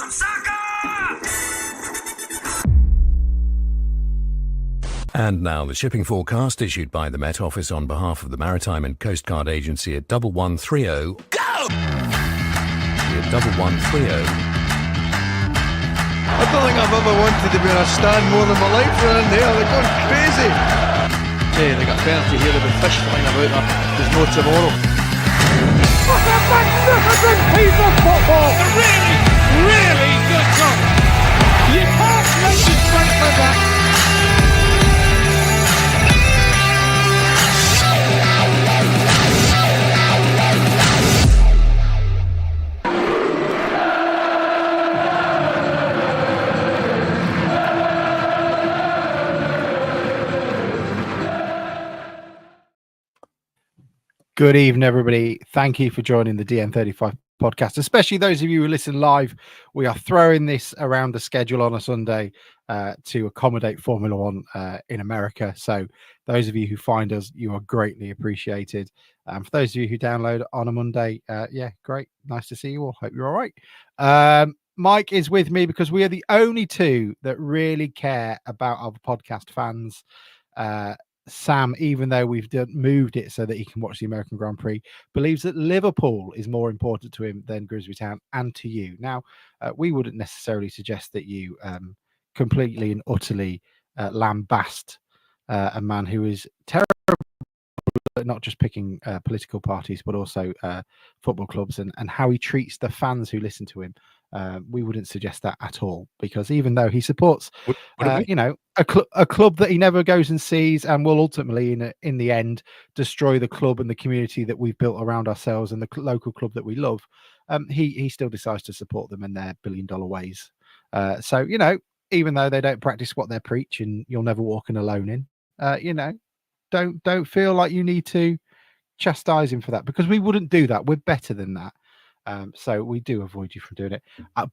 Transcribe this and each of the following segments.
some soccer! And now the shipping forecast issued by the Met Office on behalf of the Maritime and Coast Guard Agency at 1130. Go! At 1130. I don't think I've ever wanted to be in a stand more than my life around there. They're going crazy. Hey, they got penalty here. There'll be fish flying about there. There's no tomorrow. What a magnificent piece of football! A really, really good goal. You can't make it straight from that. Good evening, everybody. Thank you for joining the DN35 podcast, especially those of you who listen live. We are throwing this around the schedule on a Sunday to accommodate Formula One in America. So those of you who find us, you are greatly appreciated. For those of you who download on a Monday, yeah, great. Nice to see you all. Hope you're all right. Mike is with me because we are the only two that really care about our podcast fans. Sam, even though we've moved it so that he can watch the American Grand Prix, believes that Liverpool is more important to him than Grimsby Town and to you. Now, we wouldn't necessarily suggest that you completely and utterly lambast a man who is terrible at not just picking political parties, but also football clubs and how he treats the fans who listen to him. We wouldn't suggest that at all, because even though he supports, a club that he never goes and sees, and will ultimately, in the end, destroy the club and the community that we've built around ourselves and the local club that we love, he still decides to support them in their billion-dollar ways. So, even though they don't practice what they preach, and you'll never walk in alone in, don't feel like you need to chastise him for that, because we wouldn't do that. We're better than that. So we do avoid you from doing it.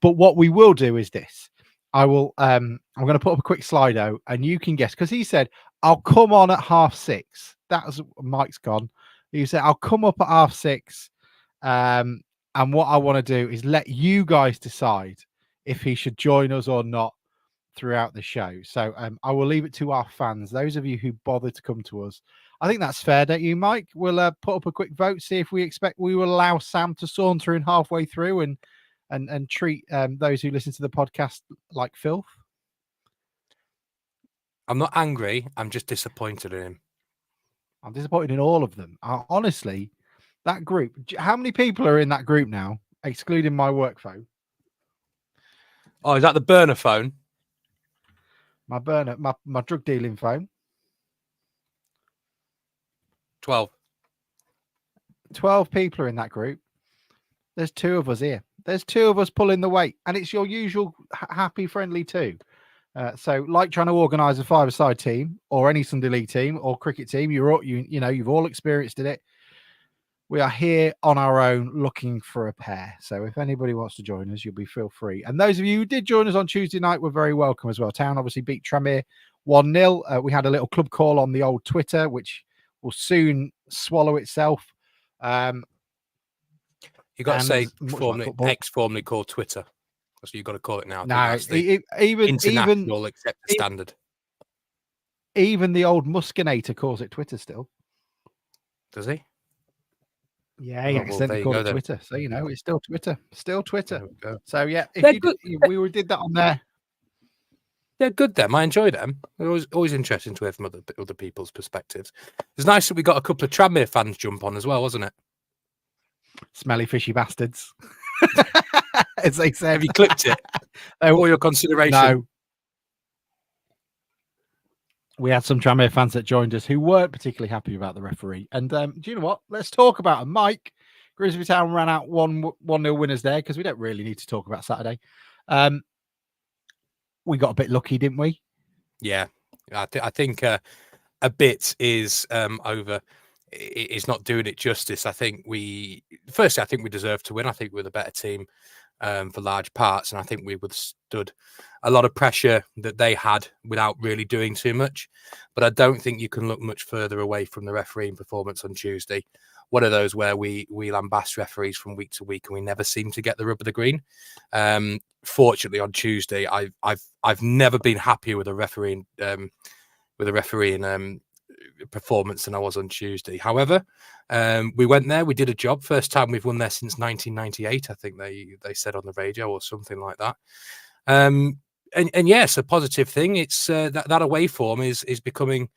But what we will do is this. I'm going to put up a quick Slido and you can guess, because he said, I'll come on at 6:30. That was Mike's gone. He said, I'll come up at 6:30. And what I want to do is let you guys decide if he should join us or not throughout the show. So I will leave it to our fans, those of you who bother to come to us. I think that's fair, don't you, Mike? We'll put up a quick vote, see if we will allow Sam to saunter in halfway through and treat those who listen to the podcast like filth. I'm not angry. I'm just disappointed in him. I'm disappointed in all of them. Honestly, that group. How many people are in that group now, excluding my work phone? Oh, is that the burner phone? My drug dealing phone. 12 people are in that group. There's 2 of us here. There's 2 of us pulling the weight, and it's your usual happy, friendly 2. So, like trying to organise a 5-a-side team or any Sunday league team or cricket team, you've all experienced it. We are here on our own, looking for a pair. So, if anybody wants to join us, you'll be feel free. And those of you who did join us on Tuesday night were very welcome as well. Town obviously beat Tranmere 1-0. We had a little club call on the old Twitter, which will soon swallow itself. You got to say formerly called Twitter. That's what you've got to call it now. No, even international accepted standard. Even the old Muskinator calls it Twitter still. Does he? Yeah, he accidentally called it Twitter. So it's still Twitter. Still Twitter. So yeah, we did that on there. They're good, them. I enjoy them. They're always interesting to hear from other people's perspectives. It's nice that we got a couple of Tranmere fans jump on as well, wasn't it? Smelly, fishy bastards. As they say. Have you clicked it? For your consideration? No. We had some Tranmere fans that joined us who weren't particularly happy about the referee. And do you know what? Let's talk about them. Mike, Grimsby Town ran out 1-0 winners there, because we don't really need to talk about Saturday. We got a bit lucky, didn't we? Yeah, I think a bit is over. It's not doing it justice. I think we deserve to win. I think we're the better team for large parts, and I think we withstood a lot of pressure that they had without really doing too much. But I don't think you can look much further away from the refereeing performance on Tuesday. one of those where we lambast referees from week to week and we never seem to get the rub of the green. Fortunately, on Tuesday, I've never been happier with a refereeing performance than I was on Tuesday. However, we went there, we did a job. First time we've won there since 1998, I think they said on the radio or something like that. And yes, a positive thing. It's that away form is becoming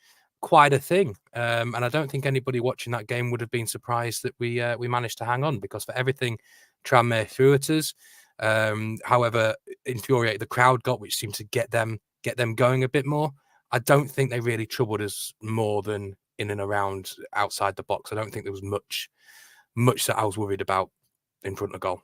quite a thing. And I don't think anybody watching that game would have been surprised that we managed to hang on, because for everything Tranmere threw at us, however infuriated the crowd got, which seemed to get them going a bit more, I don't think they really troubled us more than in and around outside the box. I don't think there was much that I was worried about in front of goal.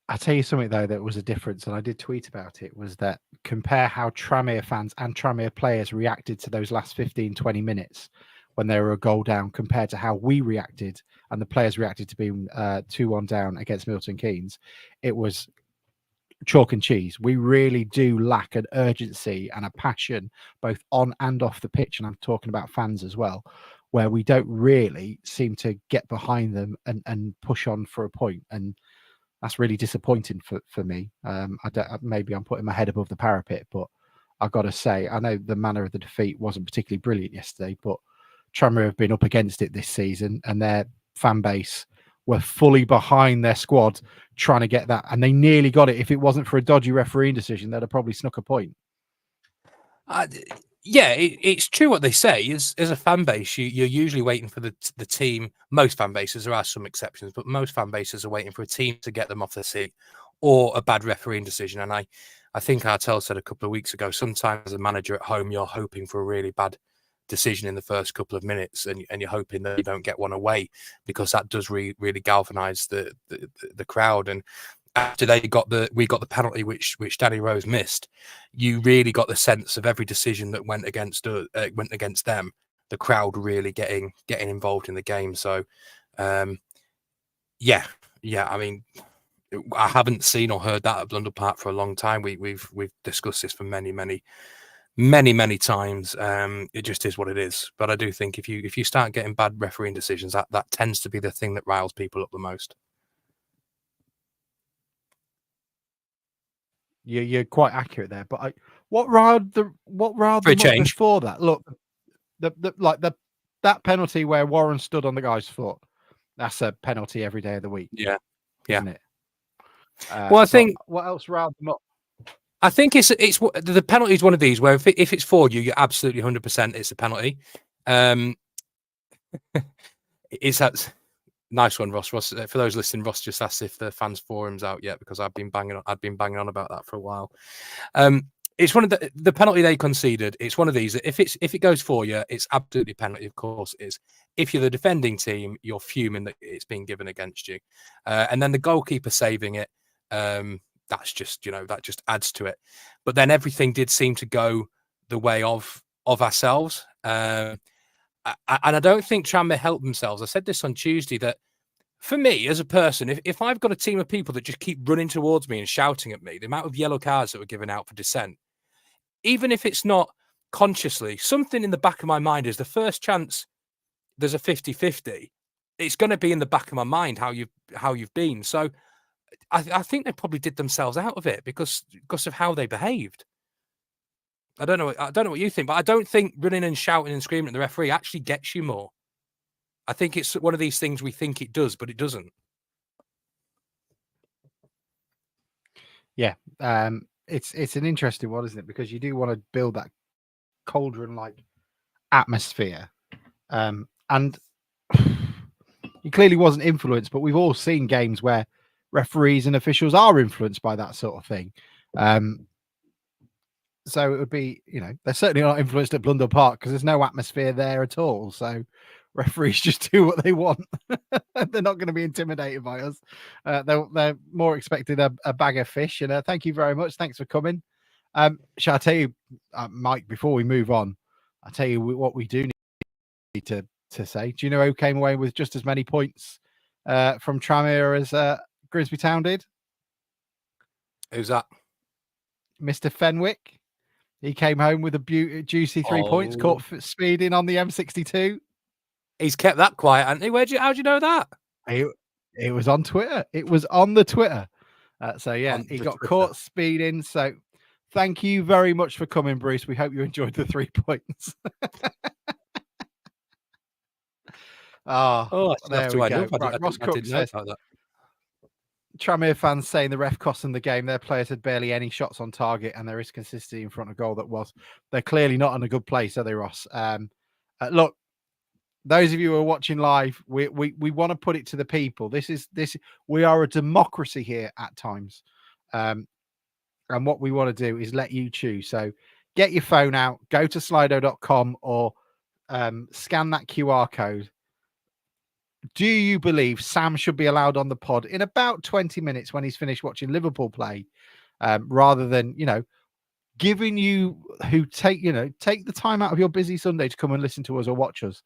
I'll tell you something, though, that was a difference, and I did tweet about it, was that compare how Tranmere fans and Tranmere players reacted to those last 15, 20 minutes when they were a goal down compared to how we reacted and the players reacted to being 2-1 down against Milton Keynes. It was chalk and cheese. We really do lack an urgency and a passion both on and off the pitch, and I'm talking about fans as well, where we don't really seem to get behind them and push on for a point. And that's really disappointing for me. Maybe I'm putting my head above the parapet, but I've got to say, I know the manner of the defeat wasn't particularly brilliant yesterday, but Tranmere have been up against it this season, and their fan base were fully behind their squad trying to get that, and they nearly got it. If it wasn't for a dodgy refereeing decision, they'd have probably snuck a point. Yeah, it's true what they say. As a fan base, you're usually waiting for the team. Most fan bases, there are some exceptions, but most fan bases are waiting for a team to get them off the seat or a bad refereeing decision. And I think Artel said a couple of weeks ago, sometimes as a manager at home, you're hoping for a really bad decision in the first couple of minutes, and you're hoping that you don't get one away, because that does really galvanise the crowd. And after we got the penalty which Danny Rose missed, you really got the sense of every decision that went against them, the crowd really getting involved in the game. So yeah, I mean, I haven't seen or heard that at Blunder Park for a long time. We've discussed this for many times. It just is what it is. But I do think if you start getting bad refereeing decisions, that tends to be the thing that riles people up the most. You're quite accurate there, but what riled them up before that? Look, that penalty where Warren stood on the guy's foot, that's a penalty every day of the week. Yeah, isn't it? Well, I think what else riled them up? I think it's the penalty is one of these where if it's for you, you're absolutely 100% it's a penalty. It's that. Nice one, Ross. Ross, for those listening, Ross just asked if the fans forum's out yet, because I'd been banging on about that for a while. It's one of the penalty they conceded. It's one of these that if it goes for you, it's absolutely a penalty. Of course it is. If you're the defending team, you're fuming that it's being given against you, and then the goalkeeper saving it. That's just that just adds to it. But then everything did seem to go the way of ourselves. And I don't think Tranmere helped themselves. I said this on Tuesday, that for me as a person, if I've got a team of people that just keep running towards me and shouting at me, the amount of yellow cards that were given out for dissent, even if it's not consciously, something in the back of my mind is the first chance there's a 50-50, it's going to be in the back of my mind how you've been. So I think they probably did themselves out of it because of how they behaved. I don't know what you think, but I don't think running and shouting and screaming at the referee actually gets you more. I think it's one of these things we think it does, but it doesn't. Yeah, it's an interesting one, isn't it? Because you do want to build that cauldron-like atmosphere, and he clearly wasn't influenced. But we've all seen games where referees and officials are influenced by that sort of thing. So it would be, they're certainly not influenced at Blunder Park because there's no atmosphere there at all. So referees just do what they want. They're not going to be intimidated by us. They're more expecting a bag of fish. And thank you very much. Thanks for coming. Shall I tell you, Mike, before we move on, I'll tell you what we do need to say. Do you know who came away with just as many points from Tranmere as Grimsby Town did? Who's that? Mr. Fenwick. He came home with a juicy 3 points, caught speeding on the M62. He's kept that quiet, hasn't he? How'd you know that? It was on Twitter. It was on the Twitter. So yeah, On he the got Twitter. caught speeding. So thank you very much for coming, Bruce. We hope you enjoyed the 3 points. Oh, that's there enough to we wind go. up. I, Right, I, Ross I Cook didn't know says about that. Tranmere fans saying the ref cost them the game. Their players had barely any shots on target, and there is consistency in front of goal. That was they're clearly not in a good place, are they, Ross? Look, those of you who are watching live, we want to put it to the people. This we are a democracy here at times, and what we want to do is let you choose. So get your phone out, go to slido.com or scan that QR code. Do you believe Sam should be allowed on the pod in about 20 minutes when he's finished watching Liverpool play, rather than, giving you take the time out of your busy Sunday to come and listen to us or watch us?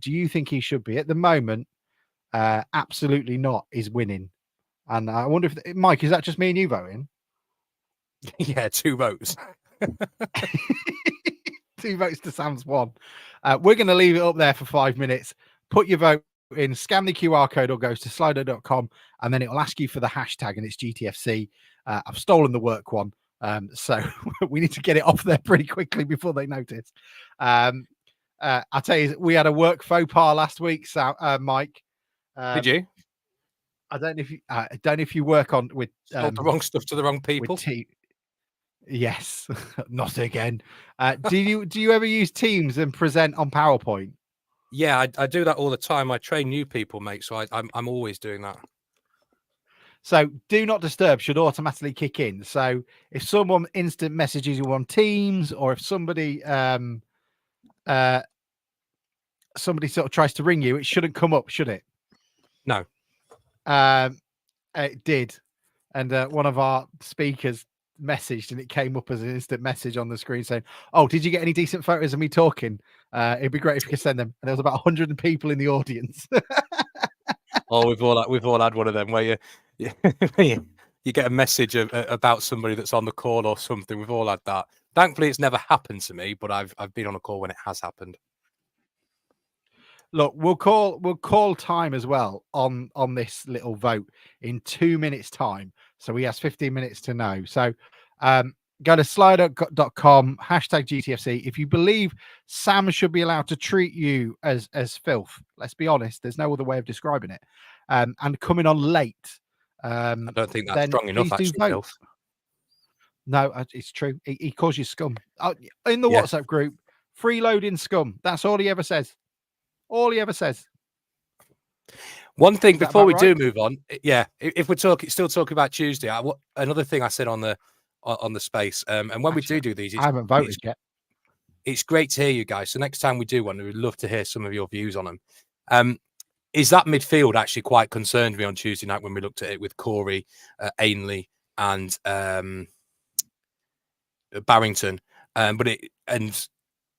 Do you think he should be? At the moment, absolutely not is winning. And I wonder if, Mike, is that just me and you voting? Yeah, 2 votes. 2 votes to Sam's 1. We're going to leave it up there for 5 minutes. Put your vote in, scan the QR code or goes to slido.com, and then it'll ask you for the hashtag, and it's GTFC. I've stolen the work one. So we need to get it off there pretty quickly before they notice. I'll tell you, we had a work faux pas last week, Mike. Did you? I don't know if you work on with Sold the wrong stuff to the wrong people. Yes, not again. Do you ever use Teams and present on PowerPoint? Yeah, I do that all the time. I train new people, mate. So I'm always doing that. So do not disturb should automatically kick in. So if someone instant messages you on Teams, or if somebody somebody sort of tries to ring you, it shouldn't come up, should it? No. It did, and one of our speakers messaged, and it came up as an instant message on the screen saying, "Oh, did you get any decent photos of me talking? It'd be great if you could send them." And there was about 100 people in the audience. Oh, we've all had one of them where you get a message about somebody that's on the call or something. We've all had that. Thankfully, it's never happened to me, but I've been on a call when it has happened. Look, we'll call time as well on this little vote in 2 minutes time. So he has 15 minutes to know. So go to slido.com, hashtag GTFC. If you believe Sam should be allowed to treat you as filth, let's be honest, there's no other way of describing it. And coming on late. I don't think that's strong enough, actually, filth. No, it's true. He calls you scum. In the WhatsApp group, freeloading scum. That's all he ever says. All he ever says. One thing before we do move on, if we're still talking about Tuesday, another thing I said on the space, and when we do these, I haven't voted yet. It's great to hear you guys. So next time we do one, we'd love to hear some of your views on them. Is that midfield actually quite concerned me on Tuesday night when we looked at it with Corey, Ainley, and Barrington? And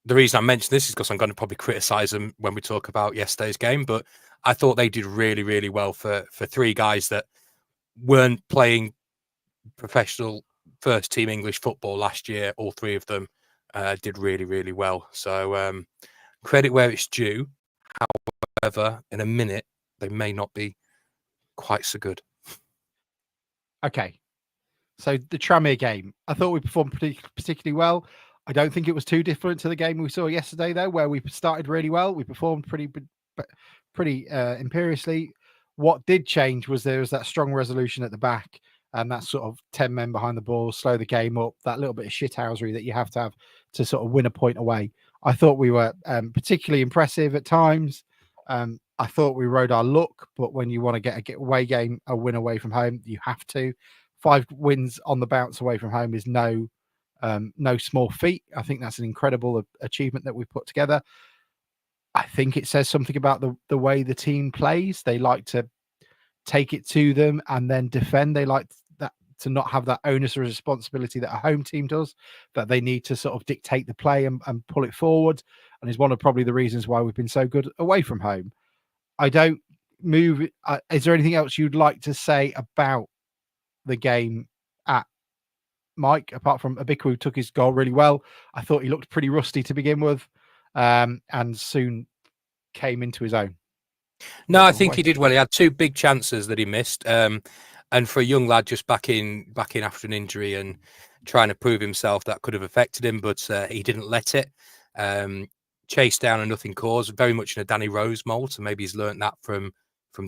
the reason I mention this is because I'm going to probably criticise them when we talk about yesterday's game, but I thought they did really, really well for 3 guys that weren't playing professional first team English football last year. All 3 of them did really, really well. So credit where it's due. However, in a minute, they may not be quite so good. Okay. So the Tranmere game, I thought we performed particularly well. I don't think it was too different to the game we saw yesterday, though, where we started really well. We performed pretty imperiously. What did change was there was that strong resolution at the back, and that sort of 10 men behind the ball, slow the game up, that little bit of shithousery that you have to sort of win a point away. I thought we were particularly impressive at times. I thought we rode our luck, but when you want to get a win away from home, you have to. 5 wins on the bounce away from home is no small feat. I think that's an incredible achievement that we've put together. I think it says something about the way the team plays. They like to take it to them and then defend. They like that to not have that onus or responsibility that a home team does, that they need to sort of dictate the play and pull it forward. And is one of probably the reasons why we've been so good away from home. I don't move. Is there anything else you'd like to say about the game at Mike, apart from Abiku took his goal really well? I thought he looked pretty rusty to begin with, and soon came into his own? No, I think he did well. He had 2 big chances that he missed, and for a young lad just back in after an injury and trying to prove himself, that could have affected him, but he didn't let it. Chased down and nothing caused, very much in a Danny Rose mold. So maybe he's learned that from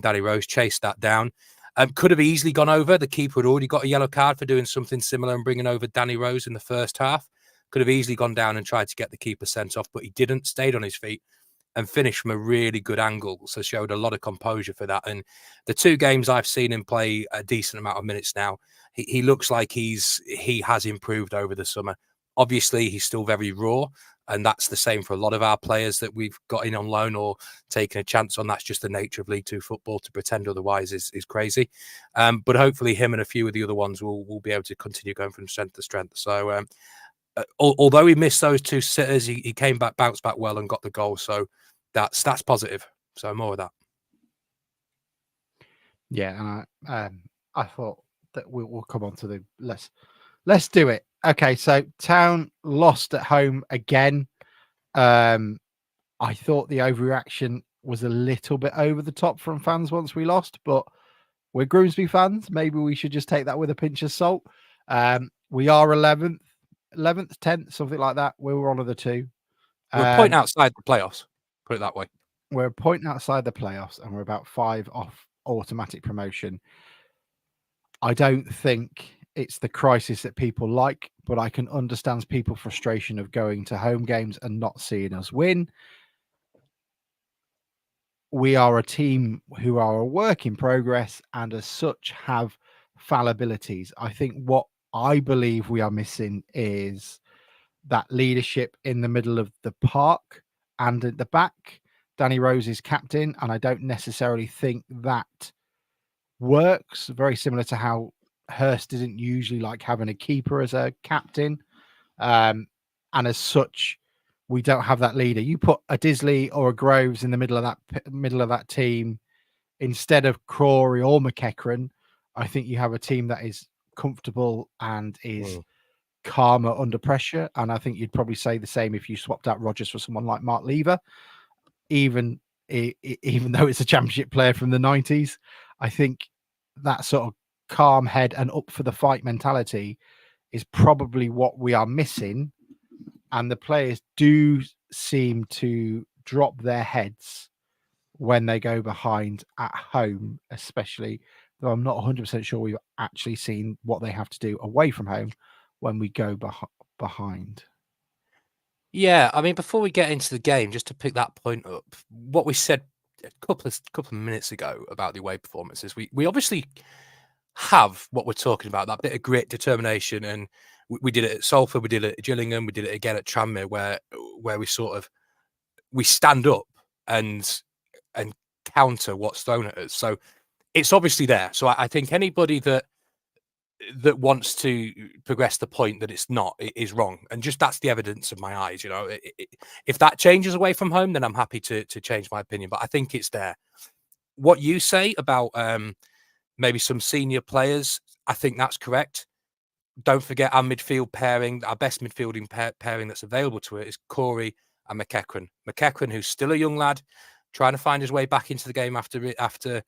Danny Rose. Chased that down. Could have easily gone over. The keeper had already got a yellow card for doing something similar and bringing over Danny Rose in the first half. Could have easily gone down and tried to get the keeper sent off, but he didn't. Stayed on his feet and finished from a really good angle. So showed a lot of composure for that. And the 2 games I've seen him play a decent amount of minutes now, he looks like he has improved over the summer. Obviously, he's still very raw, and that's the same for a lot of our players that we've got in on loan or taken a chance on. That's just the nature of League Two football. To pretend otherwise is crazy. But hopefully him and a few of the other ones will be able to continue going from strength to strength. So although he missed those 2 sitters, he came back, bounced back well and got the goal. So that's positive. So more of that. Yeah, and I thought that we'll come on to the let's do it. Okay, so Town lost at home again. I thought the overreaction was a little bit over the top from fans once we lost, but we're Grimsby fans. Maybe we should just take that with a pinch of salt. We are 11th, 10th, something like that. We were one of the 2. We're a point outside the playoffs, put it that way. We're a point outside the playoffs, and we're about 5 off automatic promotion. I don't think it's the crisis that people like, but I can understand people's frustration of going to home games and not seeing us win. We are a team who are a work in progress and as such have fallibilities. I think what I believe we are missing is that leadership in the middle of the park and at the back. Danny Rose is captain, and I don't necessarily think that works. Very similar to how Hurst didn't usually like having a keeper as a captain. And as such, we don't have that leader. You put a Disley or a Groves in the middle of that team instead of Crawley or McEachran. I think you have a team that is comfortable and is calmer under pressure. And I think you'd probably say the same if you swapped out Rodgers for someone like Mark Lever, even though it's a championship player from the 90s. I think that sort of calm head and up for the fight mentality is probably what we are missing. And the players do seem to drop their heads when they go behind at home, especially, though I'm not 100% sure we've actually seen what they have to do away from home when we go behind. Yeah, I mean, before we get into the game, just to pick that point up, what we said a couple of minutes ago about the away performances, we obviously have what we're talking about, that bit of grit, determination, and we did it at Salford, we did it at Gillingham, we did it again at Tranmere, where we stand up and counter what's thrown at us. So it's obviously there. So I think anybody that wants to progress the point that it's not, it is wrong. And just that's the evidence of my eyes. You know, if that changes away from home, then I'm happy to change my opinion. But I think it's there. What you say about maybe some senior players, I think that's correct. Don't forget our midfield pairing, our best midfielding pairing that's available to it is Corey and McEachran. McEachran, who's still a young lad, trying to find his way back into the game after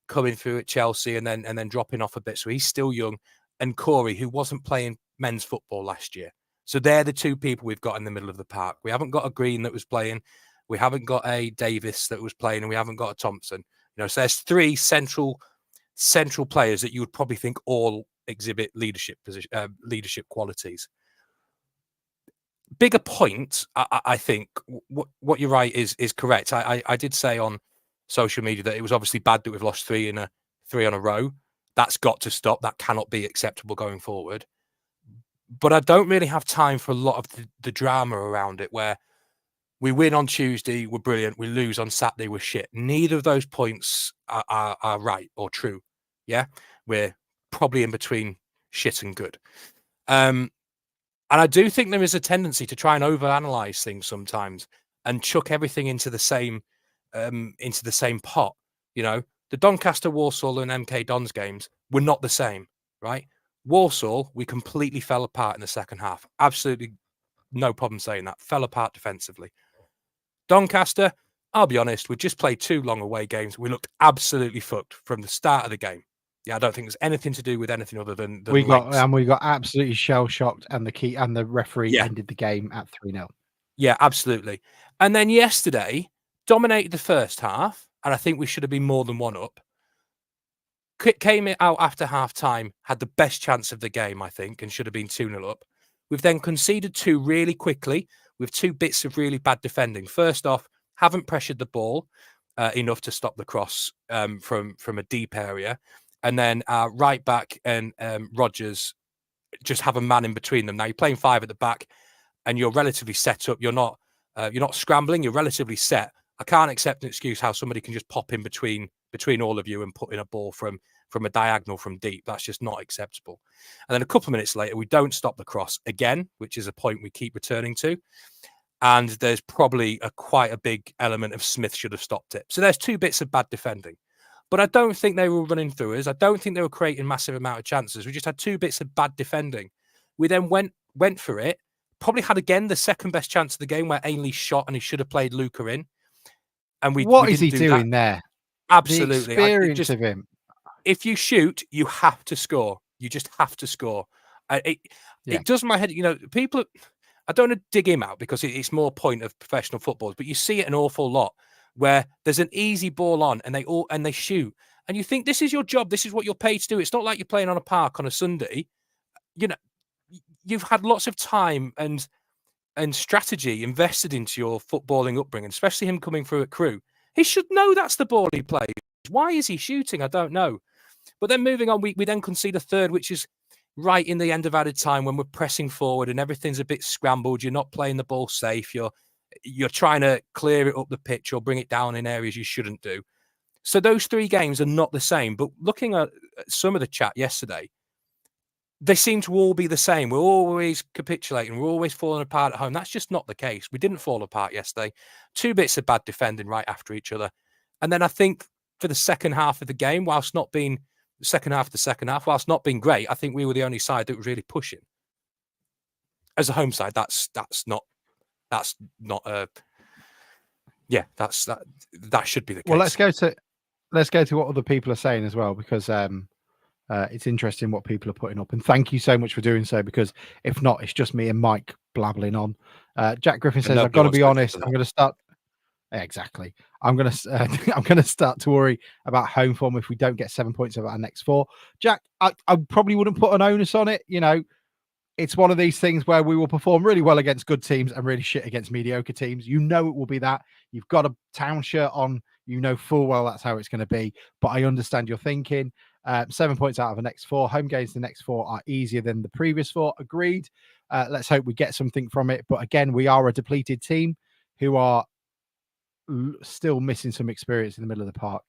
coming through at Chelsea and then dropping off a bit. So he's still young. And Corey, who wasn't playing men's football last year. So they're the 2 people we've got in the middle of the park. We haven't got a Green that was playing. We haven't got a Davis that was playing, and we haven't got a Thompson. You know, so there's 3 central players that you would probably think all exhibit leadership qualities. Bigger point, I think what you're right is correct. I did say on social media that it was obviously bad that we've lost 3 on a row. That's got to stop. That cannot be acceptable going forward. But I don't really have time for a lot of the drama around it, where we win on Tuesday, we're brilliant. We lose on Saturday, we're shit. Neither of those points are right or true. Yeah, we're probably in between shit and good. And I do think there is a tendency to try and overanalyze things sometimes and chuck everything into the same pot. You know, the Doncaster, Walsall, and MK Dons games were not the same, right? Walsall, we completely fell apart in the second half. Absolutely no problem saying that. Fell apart defensively. Doncaster, I'll be honest, we just played 2 long away games. We looked absolutely fucked from the start of the game. Yeah, I don't think there's anything to do with anything other than We legs. got absolutely shell shocked, and the referee Yeah. ended the game at 3-0. Yeah, absolutely. And then yesterday, dominated the first half, and I think we should have been more than 1 up. Came out after half time, had the best chance of the game, I think, and should have been 2-0 up. We've then conceded 2 really quickly with 2 bits of really bad defending. First off, haven't pressured the ball enough to stop the cross from a deep area. And then our right back and Rodgers just have a man in between them. Now you're playing 5 at the back, and you're relatively set up. You're not scrambling. You're relatively set. I can't accept an excuse how somebody can just pop in between all of you and put in a ball from a diagonal from deep. That's just not acceptable. And then a couple of minutes later, we don't stop the cross again, which is a point we keep returning to. And there's probably quite a big element of Smith should have stopped it. So there's 2 bits of bad defending. But I don't think they were running through us. I don't think they were creating massive amount of chances. We just had 2 bits of bad defending. We then went for it. Probably had again the second best chance of the game where Ainley shot and he should have played Luca in. And What we is he didn't do doing that. there? Absolutely. The experience of him. If you shoot, you have to score. You just have to score. It does my head. People. I don't want to dig him out because it's more point of professional football, but you see it an awful lot where there's an easy ball on and they shoot, and you think this is your job. This is what you're paid to do. It's not like you're playing on a park on a Sunday. You've had lots of time and strategy invested into your footballing upbringing, especially him coming through at Crewe. He should know that's the ball he plays. Why is he shooting? I don't know. But then moving on, we then concede a third, which is right in the end of added time when we're pressing forward and everything's a bit scrambled. You're not playing the ball safe. You're trying to clear it up the pitch or bring it down in areas you shouldn't do. So those 3 games are not the same. But looking at some of the chat yesterday, they seem to all be the same. We're always capitulating. We're always falling apart at home. That's just not the case. We didn't fall apart yesterday. 2 bits of bad defending right after each other. And then I think for the second half of the game, whilst not being whilst not being great, I think we were the only side that was really pushing. As a home side, that should be the case. Well, let's go to what other people are saying as well, because it's interesting what people are putting up, and thank you so much for doing so, because if not, it's just me and Mike blabbling on. Jack Griffin says, I've got to be honest, I'm going to start. Exactly. I'm going to start to worry about home form if we don't get 7 points over our next 4. Jack, I probably wouldn't put an onus on it. It's one of these things where we will perform really well against good teams and really shit against mediocre teams. It will be that. You've got a town shirt on. Full well that's how it's going to be. But I understand your thinking. 7 points out of the next 4. Home games the next 4 are easier than the previous 4. Agreed. Let's hope we get something from it. But again, we are a depleted team who are still missing some experience in the middle of the park.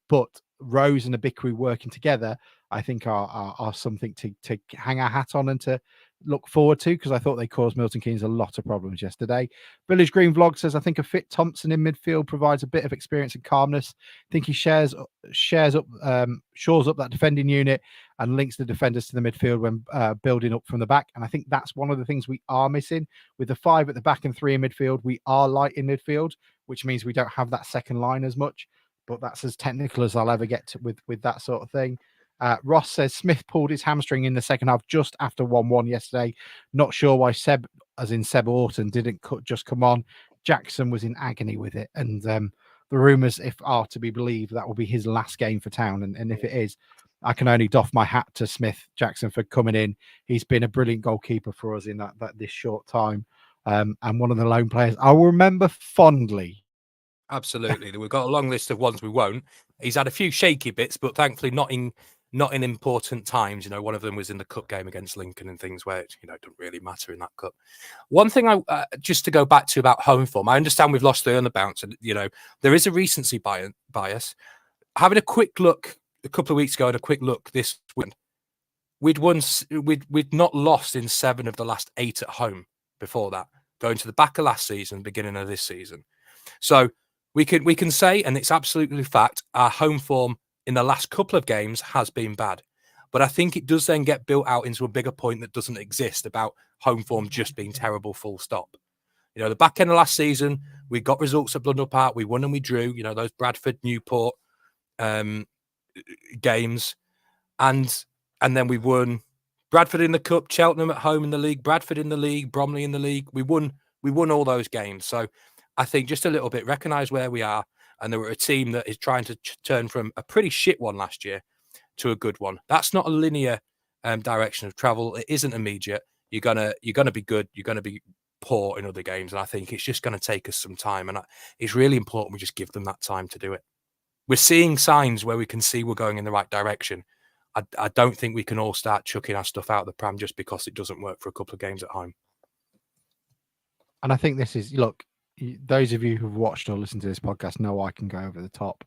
But Rose and Abikri working together, I think are something to hang our hat on and to look forward to, because I thought they caused Milton Keynes a lot of problems yesterday. Village Green Vlog says, I think a fit Thompson in midfield provides a bit of experience and calmness. I think he shores up that defending unit and links the defenders to the midfield when building up from the back. And I think that's one of the things we are missing. With the 5 at the back and 3 in midfield, we are light in midfield, which means we don't have that second line as much. But that's as technical as I'll ever get to with that sort of thing. Ross says Smith pulled his hamstring in the second half just after 1-1 yesterday. Not sure why Seb Orton didn't just come on. Jackson was in agony with it. And the rumours, if are to be believed, that will be his last game for Town. And if it is, I can only doff my hat to Smith Jackson for coming in. He's been a brilliant goalkeeper for us in that this short time. And one of the lone players I'll remember fondly. Absolutely. We've got a long list of ones we won't. He's had a few shaky bits, but thankfully not in important times. One of them was in the cup game against Lincoln and things where it don't really matter in that cup. One thing I just to go back to about home form, I understand we've lost 3 on the bounce, and there is a recency bias. Having a quick look a couple of weeks ago and a quick look this week, we'd not lost in 7 of the last 8 at home before that, going to the back of last season, beginning of this season. So we can say, and it's absolutely fact, our home form in the last couple of games has been bad. But I think it does then get built out into a bigger point that doesn't exist about home form just being terrible, full stop. You know, the back end of last season, we got results at Blundell Park. We won and we drew. You know, those Bradford, Newport games, and then we won Bradford in the cup, Cheltenham at home in the league, Bradford in the league, Bromley in the league. We won all those games. So I think just a little bit recognise where we are, and there were a team that is trying to turn from a pretty shit one last year to a good one. That's not a linear direction of travel. It isn't immediate. You're gonna be good. You're gonna be poor in other games, and I think it's just going to take us some time. And it's really important we just give them that time to do it. We're seeing signs where we can see we're going in the right direction. I don't think we can all start chucking our stuff out of the pram just because it doesn't work for a couple of games at home. And I think this is, look, those of you who've watched or listened to this podcast know I can go over the top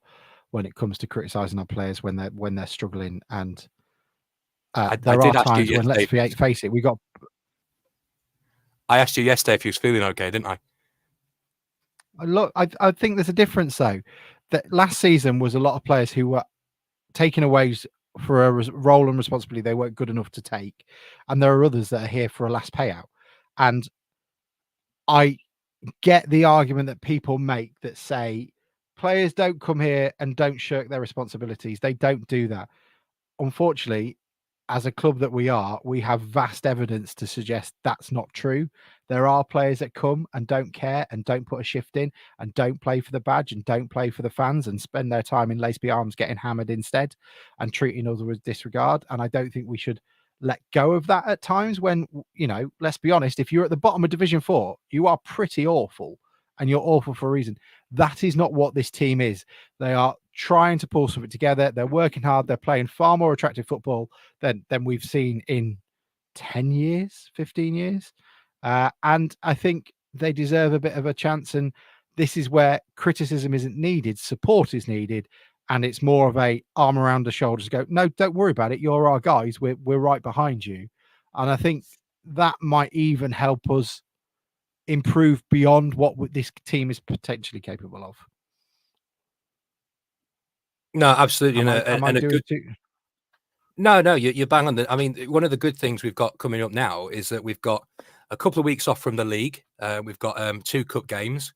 when it comes to criticising our players when they're struggling. And there are times when, let's face it, we got. I asked you yesterday if you was feeling okay, didn't I? Look, I think there's a difference though. That last season was a lot of players who were taken away for a role and responsibility they weren't good enough to take, and there are others that are here for a last payout. And I get the argument that people make that say players don't come here and don't shirk their responsibilities. They don't do that. Unfortunately, as a club that we are, we have vast evidence to suggest that's not true. There are players that come and don't care and don't put a shift in and don't play for the badge and don't play for the fans and spend their time in Laceby Arms getting hammered instead and treating others with disregard. And I don't think we should let go of that at times when, you know, let's be honest, if you're at the bottom of Division 4, you are pretty awful, and you're awful for a reason. That is not what this team is. They are trying to pull something together. They're working hard. They're playing far more attractive football than we've seen in 10 years, 15 years. And I think they deserve a bit of a chance. And this is where criticism isn't needed. Support is needed. And it's more of a arm around the shoulders, go, no, don't worry about it. You're our guys. We're right behind you. And I think that might even help us improve beyond what this team is potentially capable of. No, absolutely. No, you're bang on. I mean, one of the good things we've got coming up now is that we've got a couple of weeks off from the league. We've got 2 cup games.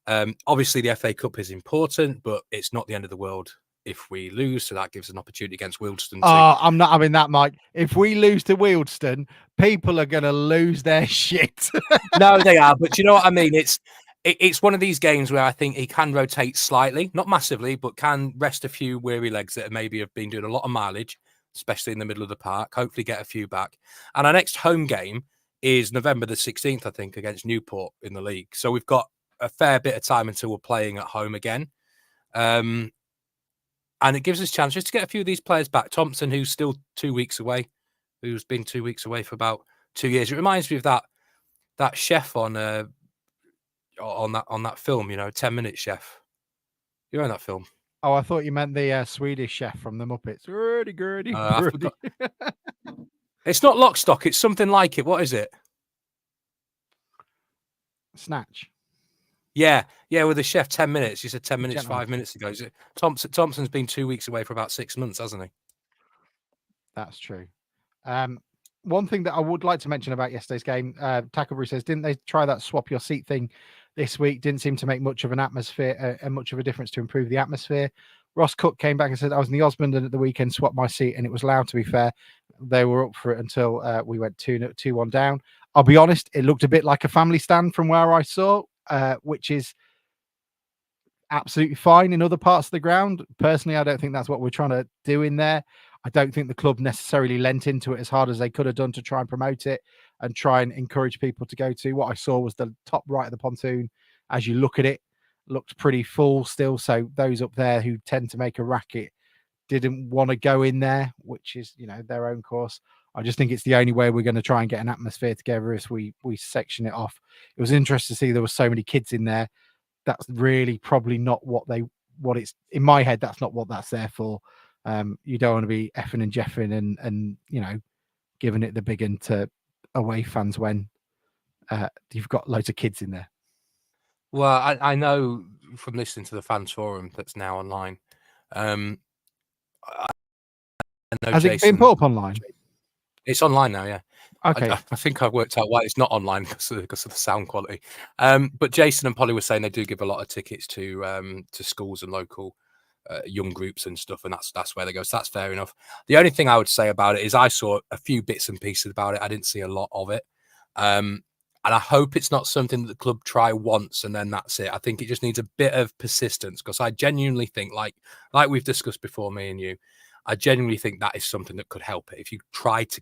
Obviously, the FA Cup is important, but it's not the end of the world if we lose. So that gives an opportunity against Wealdstone. I'm not having that, Mike. If we lose to Wealdstone, people are going to lose their shit. No, they are. But you know what I mean? It's one of these games where I think he can rotate slightly, not massively, but can rest a few weary legs that maybe have been doing a lot of mileage, especially in the middle of the park. Hopefully get a few back. And our next home game is November the 16th, I think, against Newport in the league. So we've got a fair bit of time until we're playing at home again. And it gives us a chance just to get a few of these players back. Thompson, who's still 2 weeks away, who's been 2 weeks away for about 2 years. It reminds me of that chef on that film, you know, 10 Minute Chef. You know that film? Oh, I thought you meant the Swedish chef from the Muppets. I forgot. It's not Lock, Stock. It's something like it. What is it? Snatch. Yeah, with the chef, 10 minutes. You said 10 minutes, 5 minutes ago. Thompson's been 2 weeks away for about 6 months, hasn't he? That's true. One thing that I would like to mention about yesterday's game, Tacklebury says, didn't they try that swap your seat thing this week? Didn't seem to make much of an atmosphere and much of a difference to improve the atmosphere. Ross Cook came back and said, I was in the Osmond and at the weekend swapped my seat and it was loud, to be fair. They were up for it until we went 2-1 down. I'll be honest, it looked a bit like a family stand from where I saw, which is absolutely fine in other parts of the ground. Personally, I don't think that's what we're trying to do in there. I don't think the club necessarily lent into it as hard as they could have done to try and promote it and try and encourage people to go to. What I saw was the top right of the pontoon. As you look at it, looked pretty full still. So those up there who tend to make a racket didn't want to go in there, which is, you know, their own course. I just think it's the only way we're going to try and get an atmosphere together if we section it off. It was interesting to see there were so many kids in there. That's really probably not what it's in my head. That's not what that's there for. You don't want to be effing and jeffing and you know, giving it the big one to away fans when you've got loads of kids in there. Well, I know from listening to the fans forum that's now online. I know Has it been put up online? It's online now, yeah. Okay. I think I've worked out why it's not online because of the sound quality. But Jason and Polly were saying they do give a lot of tickets to schools and local young groups and stuff, and that's where they go. So that's fair enough. The only thing I would say about it is I saw a few bits and pieces about it. I didn't see a lot of it. And I hope it's not something that the club try once and then that's it. I think it just needs a bit of persistence, because I genuinely think, like we've discussed before, me and you, I genuinely think that is something that could help it if you try to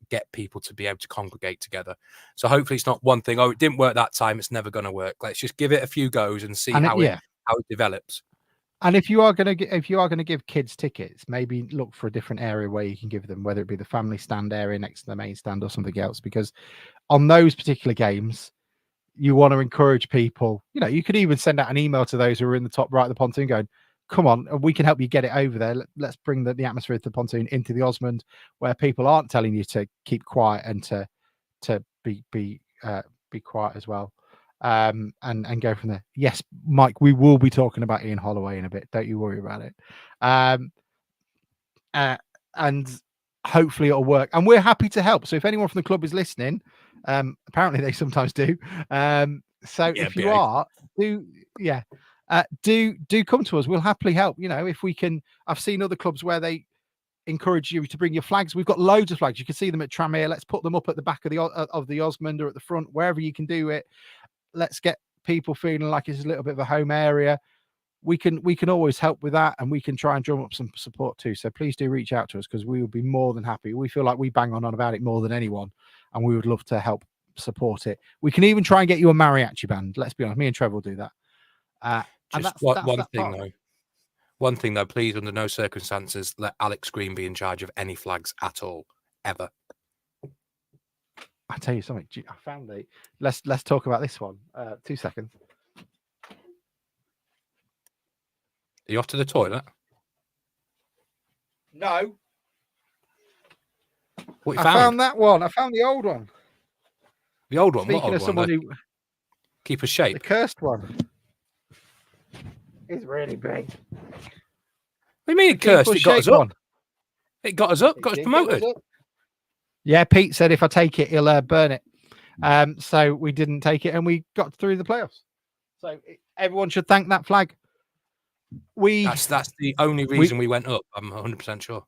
get people to be able to congregate together. So hopefully it's not one thing, oh, it didn't work that time, it's never going to work. Let's just give it a few goes and see how it develops. And if you are going to give kids tickets, maybe look for a different area where you can give them, whether it be the family stand area next to the main stand or something else, because on those particular games, you want to encourage people. You know, you could even send out an email to those who are in the top right of the pontoon going, come on, we can help you get it over there. Let's bring the atmosphere of the pontoon into the Osmond, where people aren't telling you to keep quiet and to be quiet as well. And go from there. Yes, Mike, we will be talking about Ian Holloway in a bit. Don't you worry about it. And hopefully it'll work. And we're happy to help. So if anyone from the club is listening, apparently they sometimes do. So if you are, do come to us. We'll happily help. You know, if we can. I've seen other clubs where they encourage you to bring your flags. We've got loads of flags. You can see them at Tranmere. Let's put them up at the back of the Osmond or at the front, wherever you can do it. Let's get people feeling like it's a little bit of a home area. We can always help with that, and we can try and drum up some support too. So please do reach out to us, because we would be more than happy. We feel like we bang on about it more than anyone, and we would love to help support it. We can even try and get you a mariachi band. Let's be honest, me and Trevor will do that. One thing though, please, under no circumstances, let Alex Green be in charge of any flags at all, ever. I'll tell you something. I found it. Let's talk about this one. 2 seconds. Are you off to the toilet? No. What you I found that one. I found the old one. The old one? Speaking what old of someone one? who keep a shape. The cursed one. It's really big. What do you mean it cursed? It got us up. It got us up. Got us promoted. Yeah, Pete said if I take it, he'll burn it. So we didn't take it, and we got through the playoffs. So everyone should thank that flag. That's the only reason we went up. I'm 100% sure.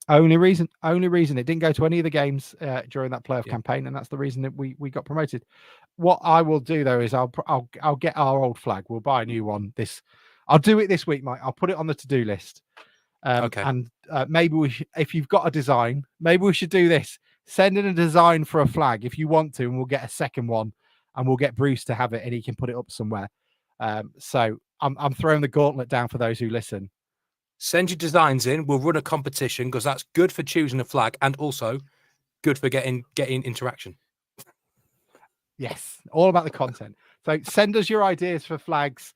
Only reason. It didn't go to any of the games during that playoff campaign, and that's the reason that we got promoted. What I will do though is I'll get our old flag. We'll buy a new one. I'll do it this week, Mike. I'll put it on the to-do list. Okay. And maybe if you've got a design, maybe we should do this. Send in a design for a flag if you want to, and we'll get a second one, and we'll get Bruce to have it, and he can put it up somewhere. So I'm throwing the gauntlet down for those who listen. Send your designs in. We'll run a competition, because that's good for choosing a flag and also good for getting interaction. Yes, all about the content. So send us your ideas for flags.